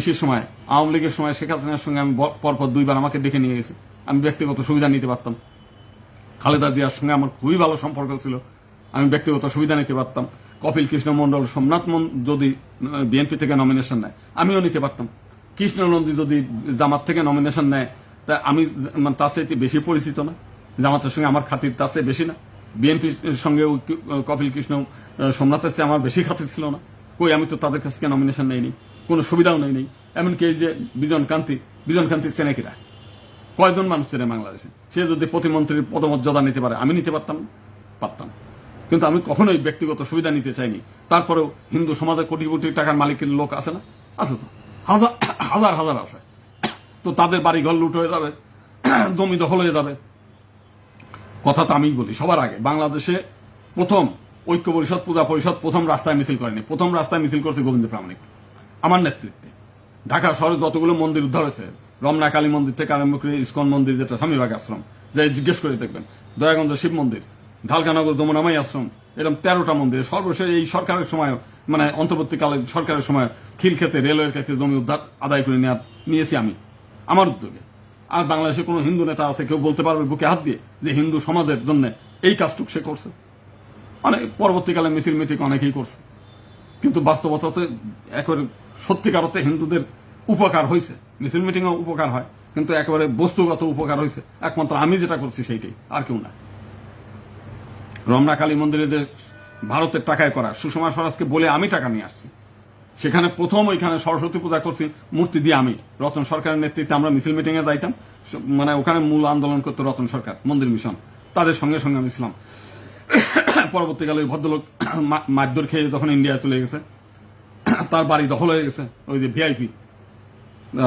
S1: সেই সময় আওয়ামী লীগের সময় শেখ হাসিনার সঙ্গে আমি পরপর 2 বার আমাকে ডেকে নিয়ে গেছে, আমি ব্যক্তিগত সুবিধা নিতে পারতাম। খালেদা জিয়ার সঙ্গে আমার খুবই ভালো সম্পর্ক ছিল, আমি ব্যক্তিগত সুবিধা নিতে পারতাম। কপিল কৃষ্ণ মন্ডল, সোমনাথ যদি বিএনপি থেকে নমিনেশন নেয় আমিও নিতে পারতাম। কৃষ্ণ নন্দী যদি জামাত থেকে নমিনেশন নেয়, তা আমি তার চাইতে বেশি পরিচিত না, জামাতের সঙ্গে আমার খাতির তার চেয়ে বেশি না। বিএনপির সঙ্গে কপিল কৃষ্ণ সোমনাথের চেয়ে আমার বেশি খাতির ছিল না। কই আমি তো তাদের কাছ থেকে নমিনেশন নেইনি, কোনো সুবিধাও নেই। এমনকি এই যে বিজন কান্তি চেনে কিরা, কয়জন মানুষ চেনে বাংলাদেশে? সে যদি প্রতিমন্ত্রীর পদমর্যাদা নিতে পারে, আমি নিতে পারতাম। কিন্তু আমি কখনোই ব্যক্তিগত সুবিধা নিতে চাইনি। তারপরেও হিন্দু সমাজে কোটি কোটি টাকার মালিকের লোক আছে না? আছে তো, হাজার হাজার আছে। তো তাদের বাড়ি ঘর লুট হয়ে যাবে, জমি দখল হয়ে যাবে। কথা তো আমি বলি সবার আগে, বাংলাদেশে প্রথম ঐক্য পরিষদ, পূজা পরিষদ প্রথম রাস্তায় মিছিল করেনি। প্রথম রাস্তায় মিছিল করছে গোবিন্দ প্রামাণিক আমার নেতৃত্বে। ঢাকা শহরে যতগুলো মন্দির উদ্ধার হয়েছে, রমনা কালী মন্দির থেকে আরম্ভ করে ইস্কন মন্দির, যেটা স্বামীবাগ আশ্রম, যাই জিজ্ঞেস করে দেখবেন, দয়াগঞ্জ শিব মন্দির, ঢালকানগর যমুনামাই আশ্রম, এরকম 13টা মন্দির। সর্বশেষ এই সরকারের সময়, মানে অন্তর্বর্তীকালে সরকারের সময় খিলক্ষেতে রেলওয়ের কাছে জমি উদ্ধার আদায় করে নিয়েছি আমি, আমার উদ্যোগে। আর বাংলাদেশে কোনো হিন্দু নেতা আছে কেউ বলতে পারবে বুকে হাত দিয়ে যে হিন্দু সমাজের জন্য এই কাজটুক সে করছে? মানে পরবর্তীকালে মিছিল মিটিং অনেকেই করছে, কিন্তু বাস্তবতাতে একেবারে সত্যিকার অর্থে হিন্দুদের উপকার হয়েছে। মিছিল মিটিংও উপকার হয়, কিন্তু একেবারে বস্তুগত উপকার হয়েছে একমাত্র আমি যেটা করছি সেইটাই, আর কেউ না। রমনা কালী মন্দিরে যে ভারতের টাকায় করা, সুষমা স্বরাজকে বলে আমি টাকা নিয়ে আসছি। সেখানে প্রথম ওইখানে সরস্বতী পূজা করছি মূর্তি দিয়ে আমি, রতন সরকারের নেতৃত্বে আমরা মিছিল মিটিং এ যাইতাম। মানে ওখানে মূল আন্দোলন করতো রতন সরকার, মন্দির মিশন, তাদের সঙ্গে সঙ্গে আমি ছিলাম। পরবর্তীকালে ওই ভদ্রলোক মারধর খেয়ে যখন ইন্ডিয়া চলে গেছে, তার বাড়ি দখল হয়ে গেছে। ওই যে ভিআইপি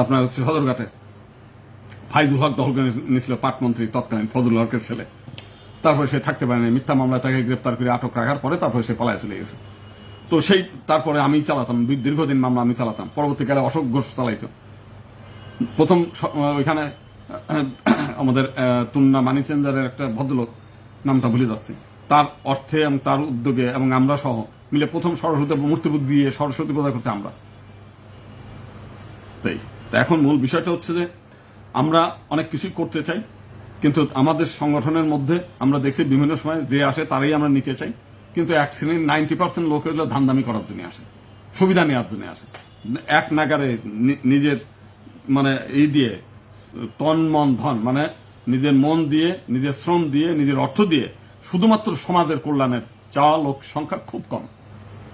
S1: আপনার হচ্ছে সদরঘাটে ফাইজুল হক দখল করে নিয়েছিল, পাটমন্ত্রী তৎকালীন ফজলুল হকের ছেলে। তারপরে সে থাকতে পারেনি, মিথ্যা মামলায় তাকে গ্রেপ্তার করে আটক রাখার পরে তারপরে সে পালায় চলে গেছে। তো তারপরে আমি চালাতাম, দীর্ঘদিন মামলা আমি চালাতাম। পরবর্তীকালে অশোক ঘোষ চালাইতো। প্রথম ওইখানে আমাদের তুন্না মানি চেঞ্জারের একটা ভদ্রলোক, নামটা ভুলে যাচ্ছে, তার অর্থে এবং তার উদ্যোগে এবং আমরা সহ মিলে প্রথম সরস্বতী মূর্তি দিয়ে সরস্বতী পূজা করতে আমরা। তাই এখন মূল বিষয়টা হচ্ছে যে আমরা অনেক কিছুই করতে চাই, কিন্তু আমাদের সংগঠনের মধ্যে আমরা দেখছি বিভিন্ন সময় যে আসে তারাই আমরা নিতে চাই, কিন্তু এক শ্রেণীর 90% লোক হলো ধান্দামি করার জন্য আসে, সুবিধা নেওয়ার জন্য আসে। এক নাগারে নিজের মানে এই দিয়ে তন মন ধন, মানে নিজের মন দিয়ে, নিজের শ্রম দিয়ে, নিজের অর্থ দিয়ে শুধুমাত্র সমাজের কল্যাণের চাওয়া লোক সংখ্যা খুব কম।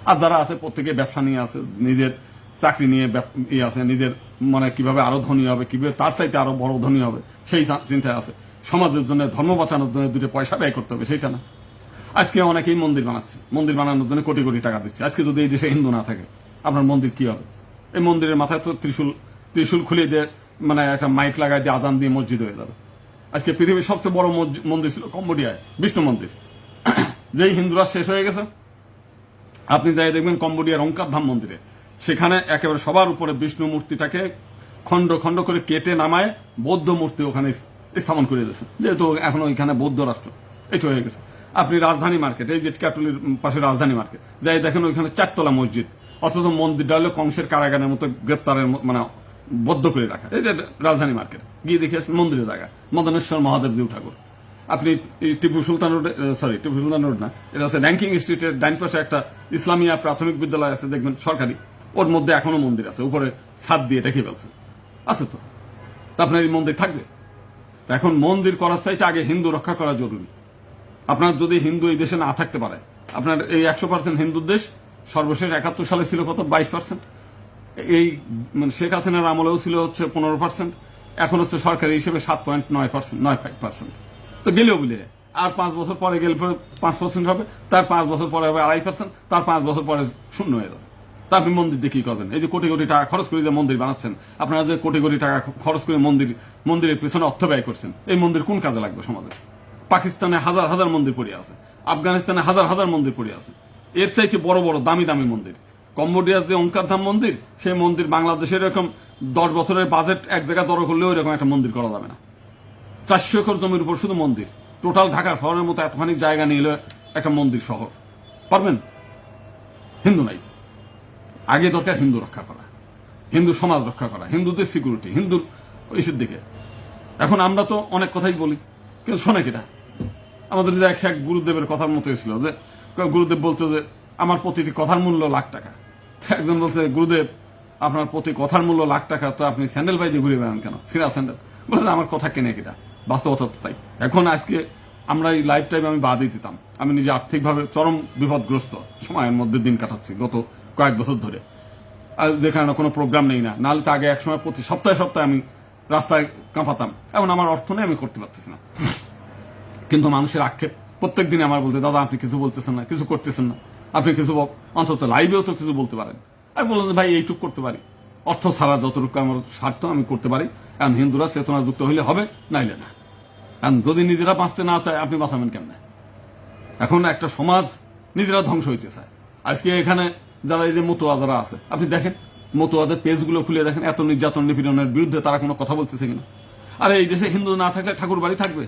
S1: আর যারা আছে প্রত্যেকে ব্যবসা নিয়ে আছে, নিজের চাকরি নিয়ে আছে, নিজের মানে কিভাবে আরো ধনী হবে, কিভাবে তার চাইতে আরো বড় ধনী হবে সেই চিন্তায় আছে। সমাজের জন্য, ধর্ম বাঁচানোর জন্য 2 পয়সা ব্যয় করতে হবে সেইটা না। আজকে অনেকেই মন্দির বানাচ্ছে, মন্দির বানানোর জন্য কোটি কোটি টাকা দিচ্ছে। আজকে যদি এই দেশে হিন্দু না থাকে আপনার মন্দির কি হবে? এই মন্দিরের মাথায় তো ত্রিশূল খুলিয়ে দিয়ে, মানে একটা মাইক লাগাই দিয়ে আজান দিয়ে মসজিদ হয়ে যাবে। আজকে পৃথিবীর সবচেয়ে বড় মন্দির ছিল কম্বোডিয়ায়, বিষ্ণু মন্দির। যেই হিন্দুরা শেষ হয়ে গেছে, আপনি যাই দেখবেন কম্বোডিয়ার ওঙ্কার ধাম মন্দিরে, সেখানে একেবারে সবার উপরে বিষ্ণু মূর্তিটাকে খণ্ড খণ্ড করে কেটে নামায় বৌদ্ধ মূর্তি ওখানে স্থাপন করে দিয়েছে, যেহেতু এখন ওইখানে বৌদ্ধ রাষ্ট্র। এটা হয়ে গেছে। আপনি রাজধানী মার্কেট, এই যে ক্যাটলির পাশে রাজধানী মার্কেট যাই দেখেন, ওইখানে 4 তলা মসজিদ, অথচ মন্দিরটা হলো কংসের কারাগারের মতো গ্রেপ্তারের মানে বদ্ধ করে রাখা। এই যে রাজধানী মার্কেট গিয়ে দেখে মন্দিরের জায়গা, মদনেশ্বর মহাদেব জিউ ঠাকুর। আপনি টিপু সুলতান রোড না, এটা হচ্ছে র্যাঙ্কিং স্ট্রিটের ডাইন পাশে একটা ইসলামিয়া প্রাথমিক বিদ্যালয় আছে দেখবেন, সরকারি, ওর মধ্যে এখনো মন্দির আছে, উপরে ছাদ দিয়ে রেখে ফেলছে, আছে তো। আপনার এই মন্দির থাকবে? এখন মন্দির করার চাইতে আগে হিন্দু রক্ষা করা জরুরি। আপনার যদি হিন্দু এই দেশে না থাকতে পারে, আপনার এই 100% হিন্দুর দেশ, সর্বশেষ 71 সালে ছিল কত, 22%। এই মানে শেখ হাসিনার আমলেও ছিল হচ্ছে 15%, এখন হচ্ছে সরকারি হিসেবে 7.9%। তো গেলেও বলে আর 5 বছর পরে গেলে পরে 5% হবে, তার 5 বছর পরে হবে 2.5%, তার 5 বছর পরে শূন্য হয়ে যাবে। তা আপনি মন্দির দিয়ে কি করবেন? এই যে কোটি কোটি টাকা খরচ করে যে মন্দির বানাচ্ছেন, আপনারা যে কোটি কোটি টাকা খরচ করে মন্দিরের পিছনে অর্থ ব্যয় করছেন, এই মন্দির কোন কাজে লাগবে সমাজে? পাকিস্তানে হাজার হাজার মন্দির পড়ে আছে, আফগানিস্তানে হাজার হাজার মন্দির পড়ে আছে, এর চাইতে বড় বড় দামি দামি মন্দির। কম্বোডিয়ার যে অঙ্কারধাম মন্দির, সেই মন্দির বাংলাদেশের এরকম 10 বছরের বাজেট এক জায়গায় দর করলেও এরকম একটা মন্দির করা যাবে না। 400 একর জমির উপর শুধু মন্দির, টোটাল ঢাকা শহরের মতো এতখানি জায়গা নিলে একটা মন্দির শহর পারবেন? হিন্দু নাই, আগে দরকার হিন্দু রক্ষা করা, হিন্দু সমাজ রক্ষা করা, হিন্দুদের সিকিউরিটি, হিন্দুর ইসের দিকে। এখন আমরা তো অনেক কথাই বলি, কিন্তু শোনে কিনা? আমাদের যে এক গুরুদেবের কথার মতো ছিল যে গুরুদেব বলতো যে আমার প্রতিটি কথার মূল্য $1,00,000। একজন বলছে, গুরুদেব আপনার প্রতি কথার মূল্য $1,00,000, তো আপনি স্যান্ডেল বাইরে ঘুরে বেড়ান কেন, সিরা স্যান্ডেল? বলছেন আমার কথা কেনে কিনা, বাস্তবতা তো তাই। এখন আজকে আমরা এই লাইফ টাইম আমি বাদই দিতাম, আমি নিজে আর্থিকভাবে চরম বিপদগ্রস্ত সময়ের মধ্যে দিন কাটাচ্ছি গত কয়েক বছর ধরে, যেখানে কোনো প্রোগ্রাম নেই না, নাহলে তো আগে একসময় প্রতি সপ্তাহে সপ্তাহে আমি রাস্তায় কাঁপাতাম, এখন আমার অর্থ নেই, আমি করতে পারতেছি না। কিন্তু মানুষের আক্ষেপ প্রত্যেক দিনে আমার বলতে, দাদা আপনি কিছু বলতেছেন না, কিছু করতেছেন না, আপনি কিছু অন্তত লাইভেও তো কিছু বলতে পারেন। আমি বললাম ভাই এইটুক করতে পারি, অর্থ ছাড়া যতটুকু আমার স্বার্থ আমি করতে পারি। এখন হিন্দুরা চেতনা যুক্ত হইলে হবে, নাইলে না। এখন যদি নিজেরা বাঁচতে না চায়, আপনি বাঁচাবেন কেমনে? এখন একটা সমাজ নিজেরা ধ্বংস হইতে চায়। আজকে এখানে যারা এই যে মতুয়া যারা আছে, আপনি দেখেন মতুয়াদের পেজগুলো খুলে দেখেন, এত নির্যাতন নিপীড়নের বিরুদ্ধে তারা কোনো কথা বলতেছে কিনা। আর এই দেশে হিন্দু না থাকলে ঠাকুর বাড়ি থাকবে?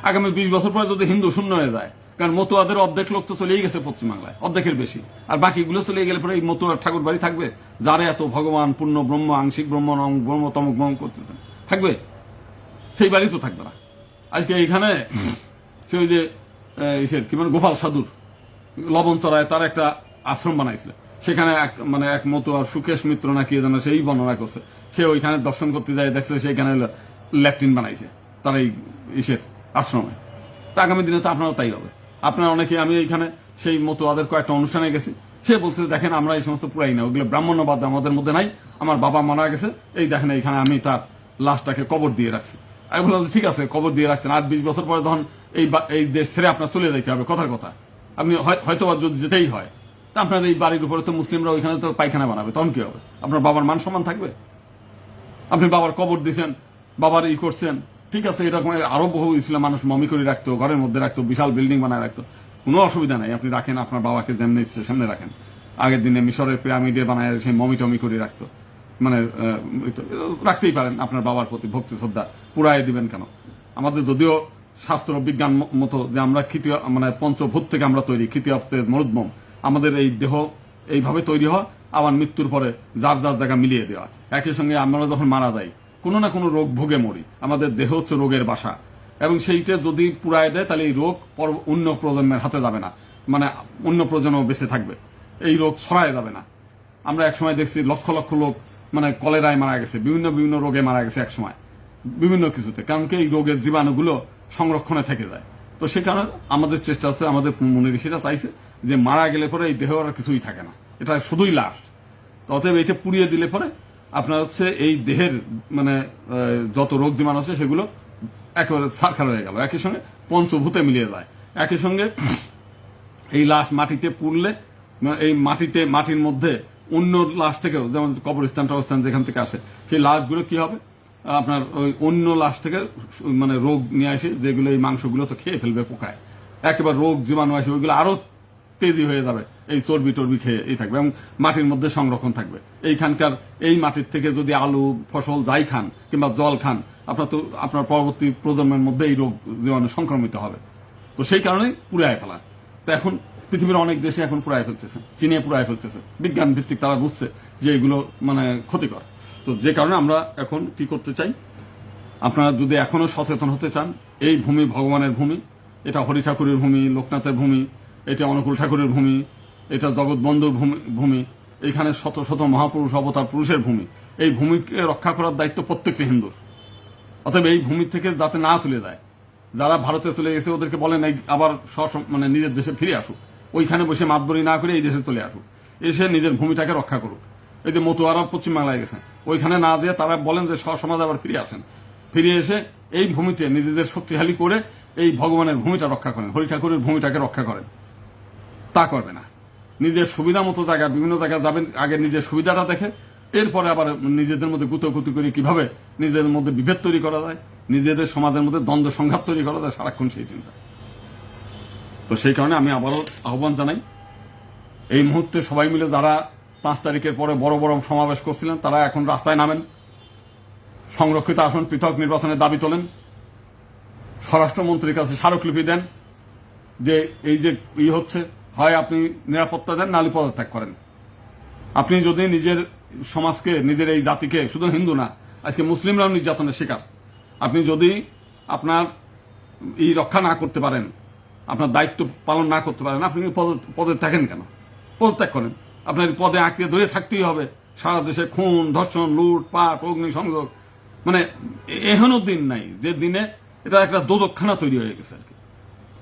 S1: আগামী 20 বছর পরে যদি হিন্দু শূন্য হয়ে যায়, কারণ মতুয়াদের অর্ধেক লোক তো চলেই গেছে পশ্চিমবাংলায়, অর্ধেকের বেশি, আর বাকিগুলো চলে গেলে পরে এই মতুয়ার ঠাকুর বাড়ি থাকবে? যারা এত ভগবান পূর্ণ ব্রহ্ম, আংশিক ব্রহ্ম, ব্রহ্ম তমক ব্রহ্ম করতেছেন, থাকবে? সেই বাড়ি তো থাকবে না। আজকে এইখানে সেই যে কি মানে গোপাল সাধুর লবণচড়ায় তার একটা আশ্রম বানাইছিল, সেখানে এক মতুয়ার সুকেশ মিত্র নাকি যেন সেই বর্ণনা করছে, সে ওইখানে দর্শন করতে যায়, দেখছে সেইখানে ল্যাট্রিন বানাইছে তার এই ইসের আশ্রমে। তা আগামী দিনে তো আপনারও তাই হবে। আপনার অনেকে, আমি এইখানে সেই মতুয়াদের কয়েকটা অনুষ্ঠানে গেছি, সে বলছে দেখেন আমরা এই সমস্ত পুরাই না, ওগুলো ব্রাহ্মণ্যবাদ আমাদের মধ্যে নাই, আমার বাবা মারা গেছে, এই দেখেন এইখানে আমি তার লাশটাকে কবর দিয়ে রাখছি। আমি বললাম ঠিক আছে, কবর দিয়ে রাখছেন, 8-20 বছর পরে তখন এই দেশ ছেড়ে আপনার চলে যেতে হবে, কথার কথা। আপনি হয়তো যদি যেতেই হয়, তা আপনার এই বাড়ির উপরে তো মুসলিমরা ওইখানে তো পায়খানা বানাবে, তখন কি হবে? আপনার বাবার মান সম্মান থাকবে? আপনি বাবার কবর দিচ্ছেন, বাবার করছেন, ঠিক আছে, এরকম আরো বহু ইসলাম মানুষ মমি করে রাখতো, ঘরের মধ্যে রাখতো, বিশাল বিল্ডিং বানায় রাখতো, কোনো অসুবিধা নাই, আপনি রাখেন, আপনার বাবাকে যেমনি ইচ্ছে সামনে রাখেন। আগের দিনে মিশরের পিরামিডে বানায় সেই মমি টমি করে রাখতো, মানে রাখতেই পারেন, আপনার বাবার প্রতি ভক্তি শ্রদ্ধা পুরাই দিবেন কেন? আমাদের যদিও শাস্ত্র বিজ্ঞান মতো যে আমরা মানে পঞ্চভূত থেকে আমরা তৈরি, খিতিয়াপ্তেজ মরুদ্মম, আমাদের এই দেহ এইভাবে তৈরি হওয়া, আবার মৃত্যুর পরে যার যার জায়গা মিলিয়ে দেওয়া। একই সঙ্গে আমরা যখন মারা যাই কোনো না কোনো রোগ ভোগে মরি, আমাদের দেহ হচ্ছে রোগের বাসা, এবং সেইটা যদি পুরায় দেয় তাহলে এই রোগ অন্য প্রজন্মের হাতে যাবে না, মানে অন্য প্রজন্ম বেঁচে থাকবে, এই রোগ ছড়ায় যাবে না। আমরা একসময় দেখছি লক্ষ লক্ষ লোক মানে কলেরায় মারা গেছে, বিভিন্ন বিভিন্ন রোগে মারা গেছে একসময়, বিভিন্ন কিছুতে, কারণ কি এই রোগের জীবাণুগুলো সংরক্ষণে থেকে যায়। তো সে কারণে আমাদের চেষ্টা হচ্ছে, আমাদের মুনি ঋষিরা চাইছে যে মারা গেলে পরে এই দেহ আর কিছুই থাকে না, এটা শুধুই লাশ। অতএব এটা পুড়িয়ে দিলে পরে আপনার হচ্ছে এই দেহের মানে যত রোগ জীবাণু আছে সেগুলো একেবারে সারখার হয়ে গেল, একই সঙ্গে পঞ্চভূতে মিলিয়ে যায়। একই সঙ্গে এই লাশ মাটিতে পুড়লে এই মাটির মধ্যে অন্য লাশ থেকেও, যেমন কবরস্থান টবরস্থান যেখান থেকে আসে, সেই লাশগুলো কি হবে আপনার ওই অন্য লাশ থেকে মানে রোগ নিয়ে আসে, যেগুলো এই মাংসগুলো তো খেয়ে ফেলবে পোকায়, একেবারে রোগ জীবাণু আসে, ওইগুলো আরো তেজি হয়ে যাবে, এই চর্বি টর্বি খেয়ে এই থাকবে, এবং মাটির মধ্যে সংরক্ষণ থাকবে। এইখানকার এই মাটির থেকে যদি আলু ফসল যাই খান কিংবা জল খান, আপনার পরবর্তী প্রজন্মের মধ্যে এই রোগ জীবাণু সংক্রমিত হবে। তো সেই কারণেই পুড়ায় ফেলা। তো এখন পৃথিবীর অনেক দেশে এখন পুড়ায় ফেলতেছে, চীনে পুড়ায় ফেলতেছে, বিজ্ঞান ভিত্তিক তারা বুঝছে যে এগুলো মানে ক্ষতিকর। তো যে কারণে আমরা এখন কি করতে চাই, আপনারা যদি এখনো সচেতন হতে চান, এই ভূমি ভগবানের ভূমি, এটা হরি ঠাকুরের ভূমি, লোকনাথের ভূমি, এটা অনুকূল ঠাকুরের ভূমি, এটা জগৎবন্ধুর ভূমি, এখানে শত শত মহাপুরুষ অবতার পুরুষের ভূমি। এই ভূমিকে রক্ষা করার দায়িত্ব প্রত্যেকটি হিন্দুর। অতএব এই ভূমি থেকে যাতে না চলে যায়, যারা ভারতে চলে গেছে ওদেরকে বলেন আবার মানে নিজের দেশে ফিরে আসুক, ওইখানে বসে মাতবরি না করে এই দেশে চলে আসুক, এসে নিজের ভূমিটাকে রক্ষা করুক। এই যে মতুয়ারা পশ্চিমবাংলায় গেছেন, ওইখানে না দিয়ে তারা বলেন যে সমাজ আবার ফিরে আসেন, ফিরে এসে এই ভূমিতে নিজেদের শক্তিশালী করে এই ভগবানের ভূমিটা রক্ষা করেন, হরি ঠাকুরের ভূমিটাকে রক্ষা করেন। তা করবে না। নিজের সুবিধা মতো জায়গা, বিভিন্ন জায়গায় যাবেন, আগে নিজের সুবিধাটা দেখে, এরপরে আবার নিজেদের মধ্যে গুতোগুতি করে কিভাবে নিজেদের মধ্যে বিভেদ তৈরি করা যায়, নিজেদের সমাজের মধ্যে দ্বন্দ্ব সংঘাত তৈরি করা যায়, সারাক্ষণ সেই চিন্তা। তো সেই কারণে আমি আবারও আহ্বান জানাই, এই মুহূর্তে সবাই মিলে যারা 5 তারিখের পরে বড় বড় সমাবেশ করছিলেন, তারা এখন রাস্তায় নামেন, সংরক্ষিত আসন পৃথক নির্বাচনের দাবি তোলেন, স্বরাষ্ট্রমন্ত্রীর কাছে স্মারকলিপি দেন যে এই যে হচ্ছে, হয় আপনি নিরাপত্তা দেন, নাহলে পদত্যাগ করেন। আপনি যদি নিজের সমাজকে, নিজের এই জাতিকে, শুধু হিন্দু না, আজকে মুসলিমরাও নির্যাতনের শিকার, আপনি যদি আপনার এই রক্ষা না করতে পারেন, আপনার দায়িত্ব পালন না করতে পারেন, আপনি পদে থাকেন কেন? পদত্যাগ করেন। আপনার পদে আঁকড়ে ধরে থাকতেই হবে। সারা দেশে খুন, ধর্ষণ, লুটপাট, অগ্নিসংযোগ, মানে এখনো দিন নাই যে দিনে এটা একটা দোজকখানা তৈরি হয়ে গেছে, আর কি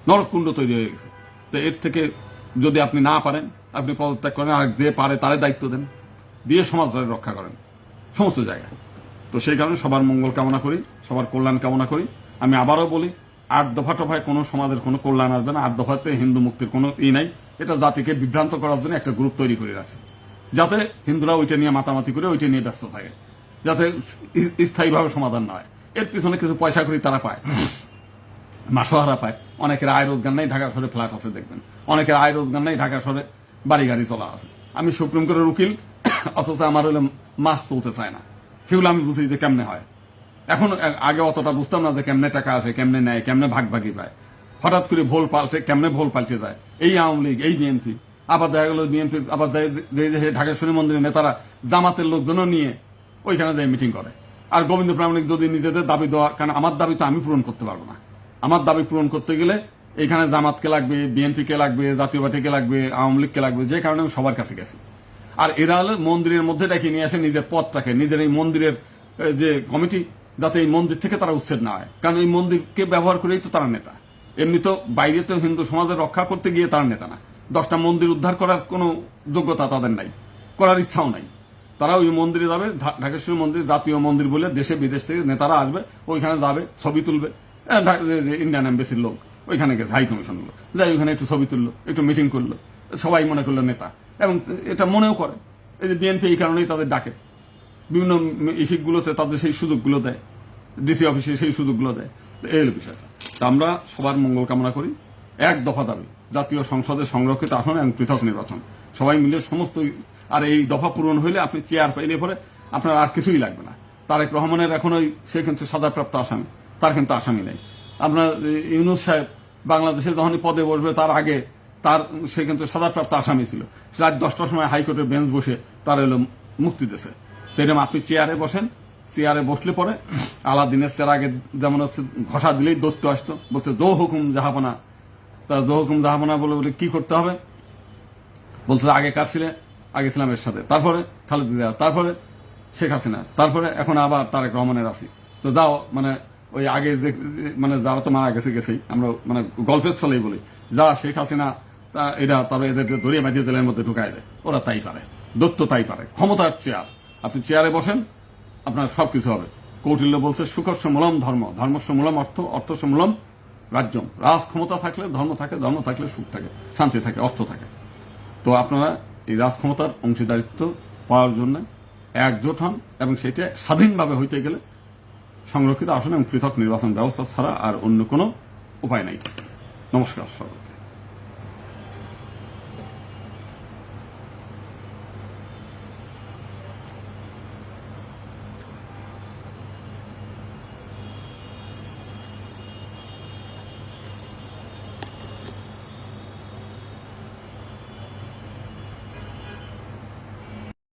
S1: নরককুণ্ড তৈরি হয়ে গেছে। তো এর থেকে যদি আপনি না পারেন, আপনি পদত্যাগ করেন, আর যে পারে তারে দায়িত্ব দেন, দিয়ে সমাজকে রক্ষা করেন সমস্ত জায়গায়। তো সেই কারণে সবার মঙ্গল কামনা করি, সবার কল্যাণ কামনা করি। আমি আবারও বলি, 8 দফা টফায় কোনো সমাজের কোনো কল্যাণ আসবে না। 8 দফাতে হিন্দু মুক্তির কোনো নাই। এটা জাতিকে বিভ্রান্ত করার জন্য একটা গ্রুপ তৈরি করে রাখে, যাতে হিন্দুরা ওইটা নিয়ে মাতামাতি করে ওইটা নিয়ে ব্যস্ত থাকে, যাতে স্থায়ীভাবে সমাধান না হয়। এর পিছনে কিছু পয়সা করি তারা পায়, মাসোহারা পায়। অনেকের আয় রোজগার নেই, ঢাকা শহরে ফ্ল্যাট আছে দেখবেন, অনেকের আয় রোজগার নেই, ঢাকা শহরে বাড়ি গাড়ি চলা আছে। আমি সুপ্রিম কোর্টের উকিল, অথচ আমার হলে মাছ তুলতে চায় না। সেগুলো আমি বুঝি যে কেমনে হয়। এখন আগে অতটা বুঝতাম না যে কেমনে টাকা আসে, কেমনে নেয়, কেমনে ভাগভাগি পায়। হঠাৎ করে কেমনে ভোল পাল্টে যায়। এই আওয়ামী লীগ, এই বিএনপি, আবার দেখা গেল বিএনপি, আবার ঢাকেশ্বরী মন্দিরের নেতারা জামাতের লোকজনও নিয়ে ওইখানে যায় মিটিং করে। আর গোবিন্দ প্রামাণিক যদি নিজেদের দাবি দেওয়া, কারণ আমার দাবি তো আমি পূরণ করতে পারবো না। আমার দাবি পূরণ করতে গেলে এখানে জামাতকে লাগবে, বিএনপিকে লাগবে, জাতীয় পার্টিকে লাগবে, আওয়ামী লীগকে লাগবে, যে কারণে আমি সবার কাছে গেছি। আর এরা হলো মন্দিরের মধ্যে ডেকে নিয়ে আসে নিজের পদটাকে, নিজের এই মন্দিরের যে কমিটি, যাতে এই মন্দির থেকে তারা উচ্ছেদ না হয়। কারণ এই মন্দিরকে ব্যবহার করেই তো তারা নেতা। এমনি তো বাইরে তো হিন্দু সমাজের রক্ষা করতে গিয়ে তারা নেতা না। 10টা মন্দির উদ্ধার করার কোনো যোগ্যতা তাদের নাই, করার ইচ্ছাও নাই। তারা ওই মন্দিরে যাবে, ঢাকেশ্বরী মন্দির জাতীয় মন্দির বলে দেশে বিদেশ থেকে নেতারা আসবে, ওইখানে যাবে, ছবি তুলবে। ইন্ডিয়ান এম্বাসির লোক ওইখানে গেছে, হাই কমিশন লোক যাই, ওইখানে একটু ছবি তুললো, একটু মিটিং করলো, সবাই মনে করলো নেতা। এবং এটা মনেও করে এই যে বিএনপি এই কারণেই তাদের ডাকে, বিভিন্ন ইস্যুগুলোতে তাদের সেই সুযোগগুলো দেয়, ডিসি অফিসে সেই সুযোগগুলো দেয়। এই হলো বিষয়টা। তা আমরা সবার মঙ্গল কামনা করি। 1 দফা দাবি, জাতীয় সংসদে সংরক্ষিত আসন এবং পৃথক নির্বাচন, সবাই মিলে সমস্ত। আর এই দফা পূরণ হইলে আপনি চেয়ার পাইলে পরে আপনার আর কিছুই লাগবে না। তারেক রহমানের এখন সে কিন্তু সাজাপ্রাপ্ত আসামি, তার কিন্তু আসামি নেই। আপনার ইউনূস সাহেব বাংলাদেশে যখনই পদে বসবে তার আগে সে কিন্তু সাজাপ্রাপ্ত আসামি ছিল। রাত 10টার সময় হাইকোর্টের বেঞ্চ বসে তার এলো মুক্তি দিয়েছে। তো এরকম আপনি চেয়ারে বসেন, চেয়ারে বসলে পরে আলাদিনের চেয়ার আগে যেমন হচ্ছে ঘষা দিলেই দৈত্য আসতো, বলতে জো হুকুম জাহাপনা। তা জো হুকুম জাহাপনা বলে কি করতে হবে বলতে, আগে কার ছিলে, আগে ছিলাম এর সাথে, তারপরে খালেদা জিয়া, তারপরে শেখ হাসিনা, তারপরে এখন আবার তারেক রহমানের আছি। তো যাও মানে ওই আগে যে মানে যারা তো মারা গেছে গেছেই, আমরা মানে গল্পের ছলেই বলি, যা শেখ হাসিনা এরা তবে এদেরকে ধরিয়ে বাজিয়ে জেলের মধ্যে ঢুকায় দেয়। ওরা তাই পারে, দত্ত তাই পারে। ক্ষমতার চেয়ার, আপনি চেয়ারে বসেন, আপনার সবকিছু হবে। কৌটিল্য বলছে সুখস্য মূলম ধর্ম, ধর্মস্য মূলম অর্থ, অর্থস্য মূলম রাজ্যম। রাজ ক্ষমতা থাকলে ধর্ম থাকে, ধর্ম থাকলে সুখ থাকে, শান্তি থাকে, অর্থ থাকে। তো আপনারা এই রাজ ক্ষমতার অংশীদারিত্ব পাওয়ার জন্য একজোট হন, এবং সেটা স্বাধীনভাবে হইতে গেলে সংরক্ষিত আসন এবং পৃথক নির্বাচন ব্যবস্থা ছাড়া আর অন্য কোনো উপায় নাই। নমস্কার সবাই।